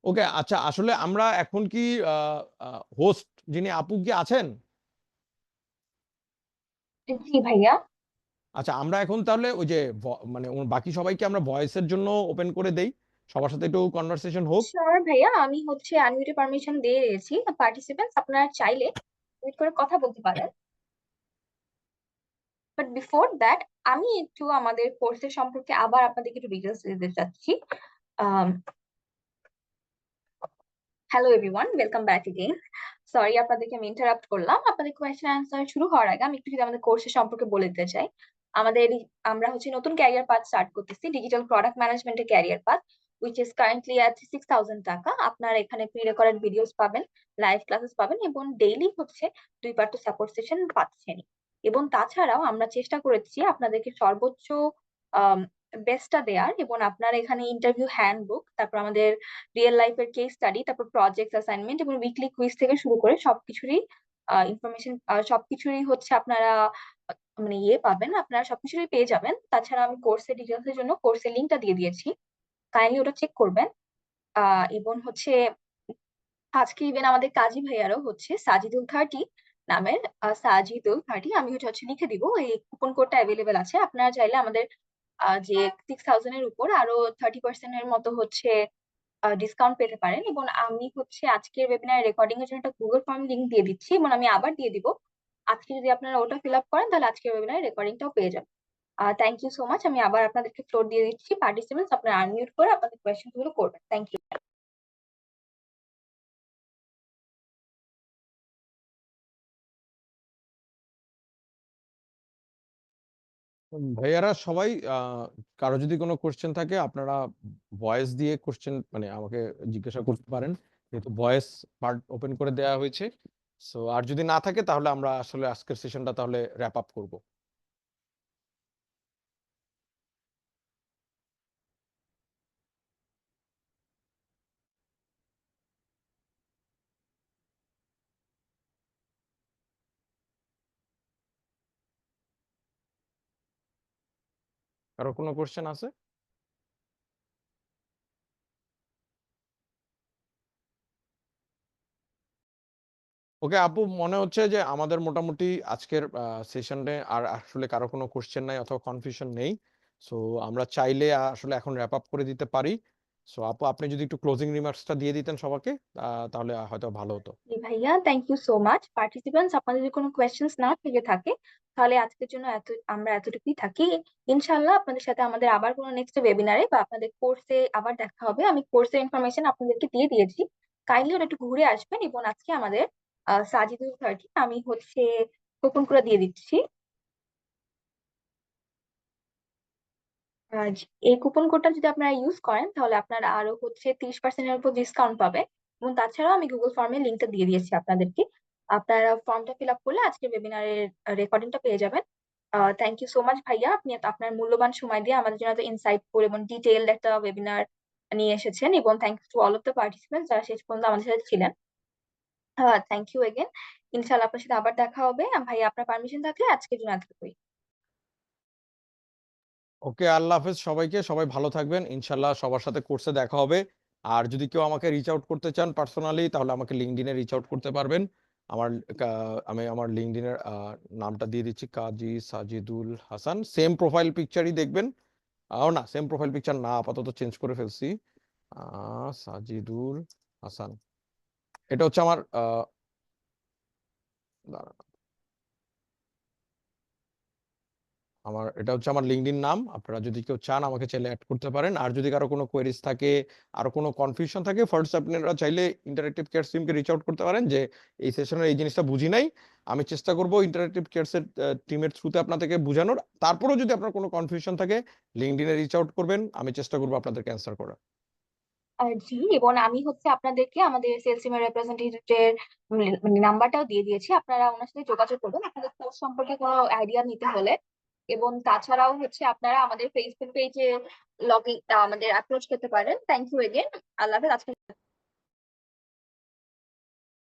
ওকে, আচ্ছা, আসলে আমরা এখন কি হোস্ট যিনি আপু কি আছেন? জি ভাইয়া। আচ্ছা, আমরা এখন তাহলে ওই যে মানে বাকি সবাইকে আমরা ভয়েসের জন্য ওপেন করে দেই, সবার সাথে একটু কনভারসেশন হোক। শিওর ভাইয়া, আমি হচ্ছে আনমিউটে পারমিশন দিয়ে দিয়েছি পার্টিসিপেন্টস, আপনারা চাইলে মিউট করে কথা বলতে পারেন। বাট বিফোর দ্যাট আমি একটু আমাদের কোর্সের সম্পর্কে আবার আপনাদেরকে একটু ডিটেলস দিতে চাচ্ছি। Hello everyone, welcome back again. Sorry আপনাদেরকে আমি ইন্টারাপ্ট করলাম। আপনাদের কোয়েশ্চেন অ্যান্সার শুরু হওয়ার আগে আমি একটু যদি আমাদের কোর্সের সম্পর্কে বলে দিতে চাই। আমরা হচ্ছে নতুন ক্যারিয়ার পাথ স্টার্ট করতেছি, ডিজিটাল প্রোডাক্ট ম্যানেজমেন্টের career path. which is currently at 6,000 টাকা। আপনারা এখানে প্রি রেকর্ডেড ভিডিওস পাবেন, লাইভ ক্লাসেস পাবেন এবং ডেইলি হচ্ছে 2 পার্ট সাপোর্ট সেশন পাচ্ছেন। এবং তাছাড়াও আমরা চেষ্টা করেছি আপনাদেরকে সর্বোচ্চ বেস্টটা দেওয়ার, এবং আপনারা এখানে ইন্টারভিউ হ্যান্ডবুক, তারপর আমাদের রিয়েল লাইফের কেস স্টাডি, তারপর প্রজেক্ট অ্যাসাইনমেন্ট এবং উইকলি কুইজ থেকে শুরু করে সবকিছুরই ইনফরমেশন, সবকিছুরই হচ্ছে আপনারা মানে পাবেন, আপনারা সবকিছুই পেয়ে যাবেন। তাছাড়া আমি কোর্সের ডিটেলস এর জন্য কোর্সের লিঙ্কটা দিয়ে দিয়েছি, কাইন্ডলি ওটা চেক করবেন। এবং হচ্ছে আজকে ইভেন আমাদের কাজী ভাইয়ারও হচ্ছে সাজিদুল 30 নামের, সাজিদুল 30, আমি হচ্ছে লিখে দিব, এই কুপন কোডটা অ্যাভেলেবেল আছে। আপনারা চাইলে আমাদের যে 6,000 এর উপর আরো 30% এর মতো হচ্ছে ডিসকাউন্ট পেতে পারেন। এবং আমি হচ্ছে আজকের ওয়েবিনার রেকর্ডিং এর জন্য একটা গুগল ফর্ম লিংক দিয়ে দিচ্ছি, এবং আমি আবার দিয়ে দিব। আজকে যদি আপনারা ওটা ফিল আপ করেন তাহলে আজকের ওয়েবিনার রেকর্ডিংটাও পেয়ে যাবেন। Thank you so much. আমি আবার আপনাদেরকে ফ্লোর দিয়ে দিচ্ছি। পার্টিসিপেন্টস আপনারা আনমিউট করে আপনাদের কোয়েশ্চেন গুলো করবেন। Thank you. ভাইয়ারা সবাই কারো যদি কোনো কোশ্চেন থাকে আপনারা ভয়েস দিয়ে কোশ্চেন মানে আমাকে জিজ্ঞাসা করতে পারেন, যেহেতু ভয়েস পার্ট ওপেন করে দেওয়া হয়েছে। সো আর যদি না থাকে তাহলে আমরা আসলে আজকের সেশনটা তাহলে র্যাপ আপ করব। কারো কোনো কোশ্চেন আছে? ওকে আপু, মনে হচ্ছে যে আমাদের মোটামুটি আজকের সেশনে আর আসলে কারো কোনো কোশ্চেন নাই অথবা কনফিউশন নেই। সো আমরা চাইলে আসলে এখন র্যাপ আপ করে দিতে পারি। সো আপু, আপনি যদি একটু ক্লোজিং রিমার্কসটা দিয়ে দিতেন সবাইকে, তাহলে হয়তো ভালো হতো। জি ভাইয়া, thank you so much. Participants আপনাদের যদি কোনো কোয়েশ্চেন্স না থেকে থাকে তাহলে আজকের জন্য আমরা এতটুকুই থাকি। ইনশাল্লাহ আপনাদের সাথে আমাদের আবার কোনো নেক্সট ওয়েবিনারে বা আপনাদের কোর্সে আবার দেখা হবে। আমি কোর্সের ইনফরমেশন আপনাদেরকে দিয়ে দিয়েছি, কাইন্ডলি ওটা একটু ঘুরে আসবেন। এবং আজকে আমাদের সাজিদুল 30 আমি হচ্ছে কুপন করে দিয়ে দিচ্ছি। আর এই কুপন কোডটা যদি আপনারা ইউজ করেন তাহলে আপনারা আরো হচ্ছে 30% এর উপর ডিসকাউন্ট পাবে। এবং তাছাড়াও আমি গুগল ফর্মে লিঙ্কটা দিয়ে দিয়েছি আপনাদেরকে, আপনারা ফর্মটা ফিল আপ করলে আজকে ওয়েবিনারের রেকর্ডিংটা পেয়ে যাবেন। থ্যাংক ইউ সো মাচ ভাইয়া, আপনি আপনার মূল্যবান সময় দিয়ে আমাদের জন্য এত ইনসাইটফুল এবং ডিটেইলড একটা ওয়েবিনার নিয়ে এসেছেন। এবং thanks to all of the participants যারা শেষ পর্যন্ত আমাদের সাথে ছিলেন। Thank you again. ইনশাল্লাহ আপনার সাথে আবার দেখা হবে। ভাইয়া আপনার পারমিশন থাকলে আজকের জন্য এতটুকুই। ওকে, আল্লাহ হাফেজ সবাইকে, সবাই ভালো থাকবেন। ইনশাল্লাহ সবার সাথে কোর্সে দেখা হবে। আর যদি কেউ আমাকে রিচ আউট করতে চান পার্সোনালি তাহলে আমাকে লিঙ্কডইনে রিচ আউট করতে পারবেন। আমার আমি আমার লিঙ্কডইনের নামটা দিয়ে দিচ্ছি, কাজী সাজিদুল হাসান। সেম প্রোফাইল পিকচারই দেখবেন। না, সেম প্রোফাইল পিকচার না, আপাতত চেঞ্জ করে ফেলছি। সাজিদুল হাসান, এটা হচ্ছে আমার দাঁড়ান, এটা হচ্ছে আমার লিঙ্কডইন নাম। আপনারা যদি কেউ চান আমাকে চাইলে অ্যাড করতে পারেন। আর যদি কারো কোনো কোয়েরিজ থাকে, আর কোনো কনফিউশন থাকে, ফার্স্ট আপনারা চাইলে ইন্টারেক্টিভ কেয়ারস টিমকে রিচ আউট করতে পারেন যে এই সেশনের এই জিনিসটা বুঝি নাই। আমি চেষ্টা করব ইন্টারেক্টিভ কেয়ারসের টিমের থ্রুতে আপনাদেরকে বোঝানোর। তারপরেও যদি আপনার কোনো কনফিউশন থাকে লিঙ্কডইনে রিচ আউট করবেন, আমি চেষ্টা করবো আপনাদেরকে অ্যান্সার করার। জি, এবং আমি হচ্ছে আপনাদেরকে আমাদের সেলস টিমের রিপ্রেজেন্টেটিভের নাম্বারটাও দিয়ে দিয়েছি, আপনারা ওনার সাথে যোগাযোগ করবেন আপনাদের কোর্স সম্পর্কে কোনো আইডিয়া নিতে হলে। এবং তাছাড়াও হচ্ছে আপনারা আমাদের ফেসবুক পেজে আমাদের অ্যাপ্রোচ করতে পারেন। Thank you again. আল্লাহ হাফেজ। আজকে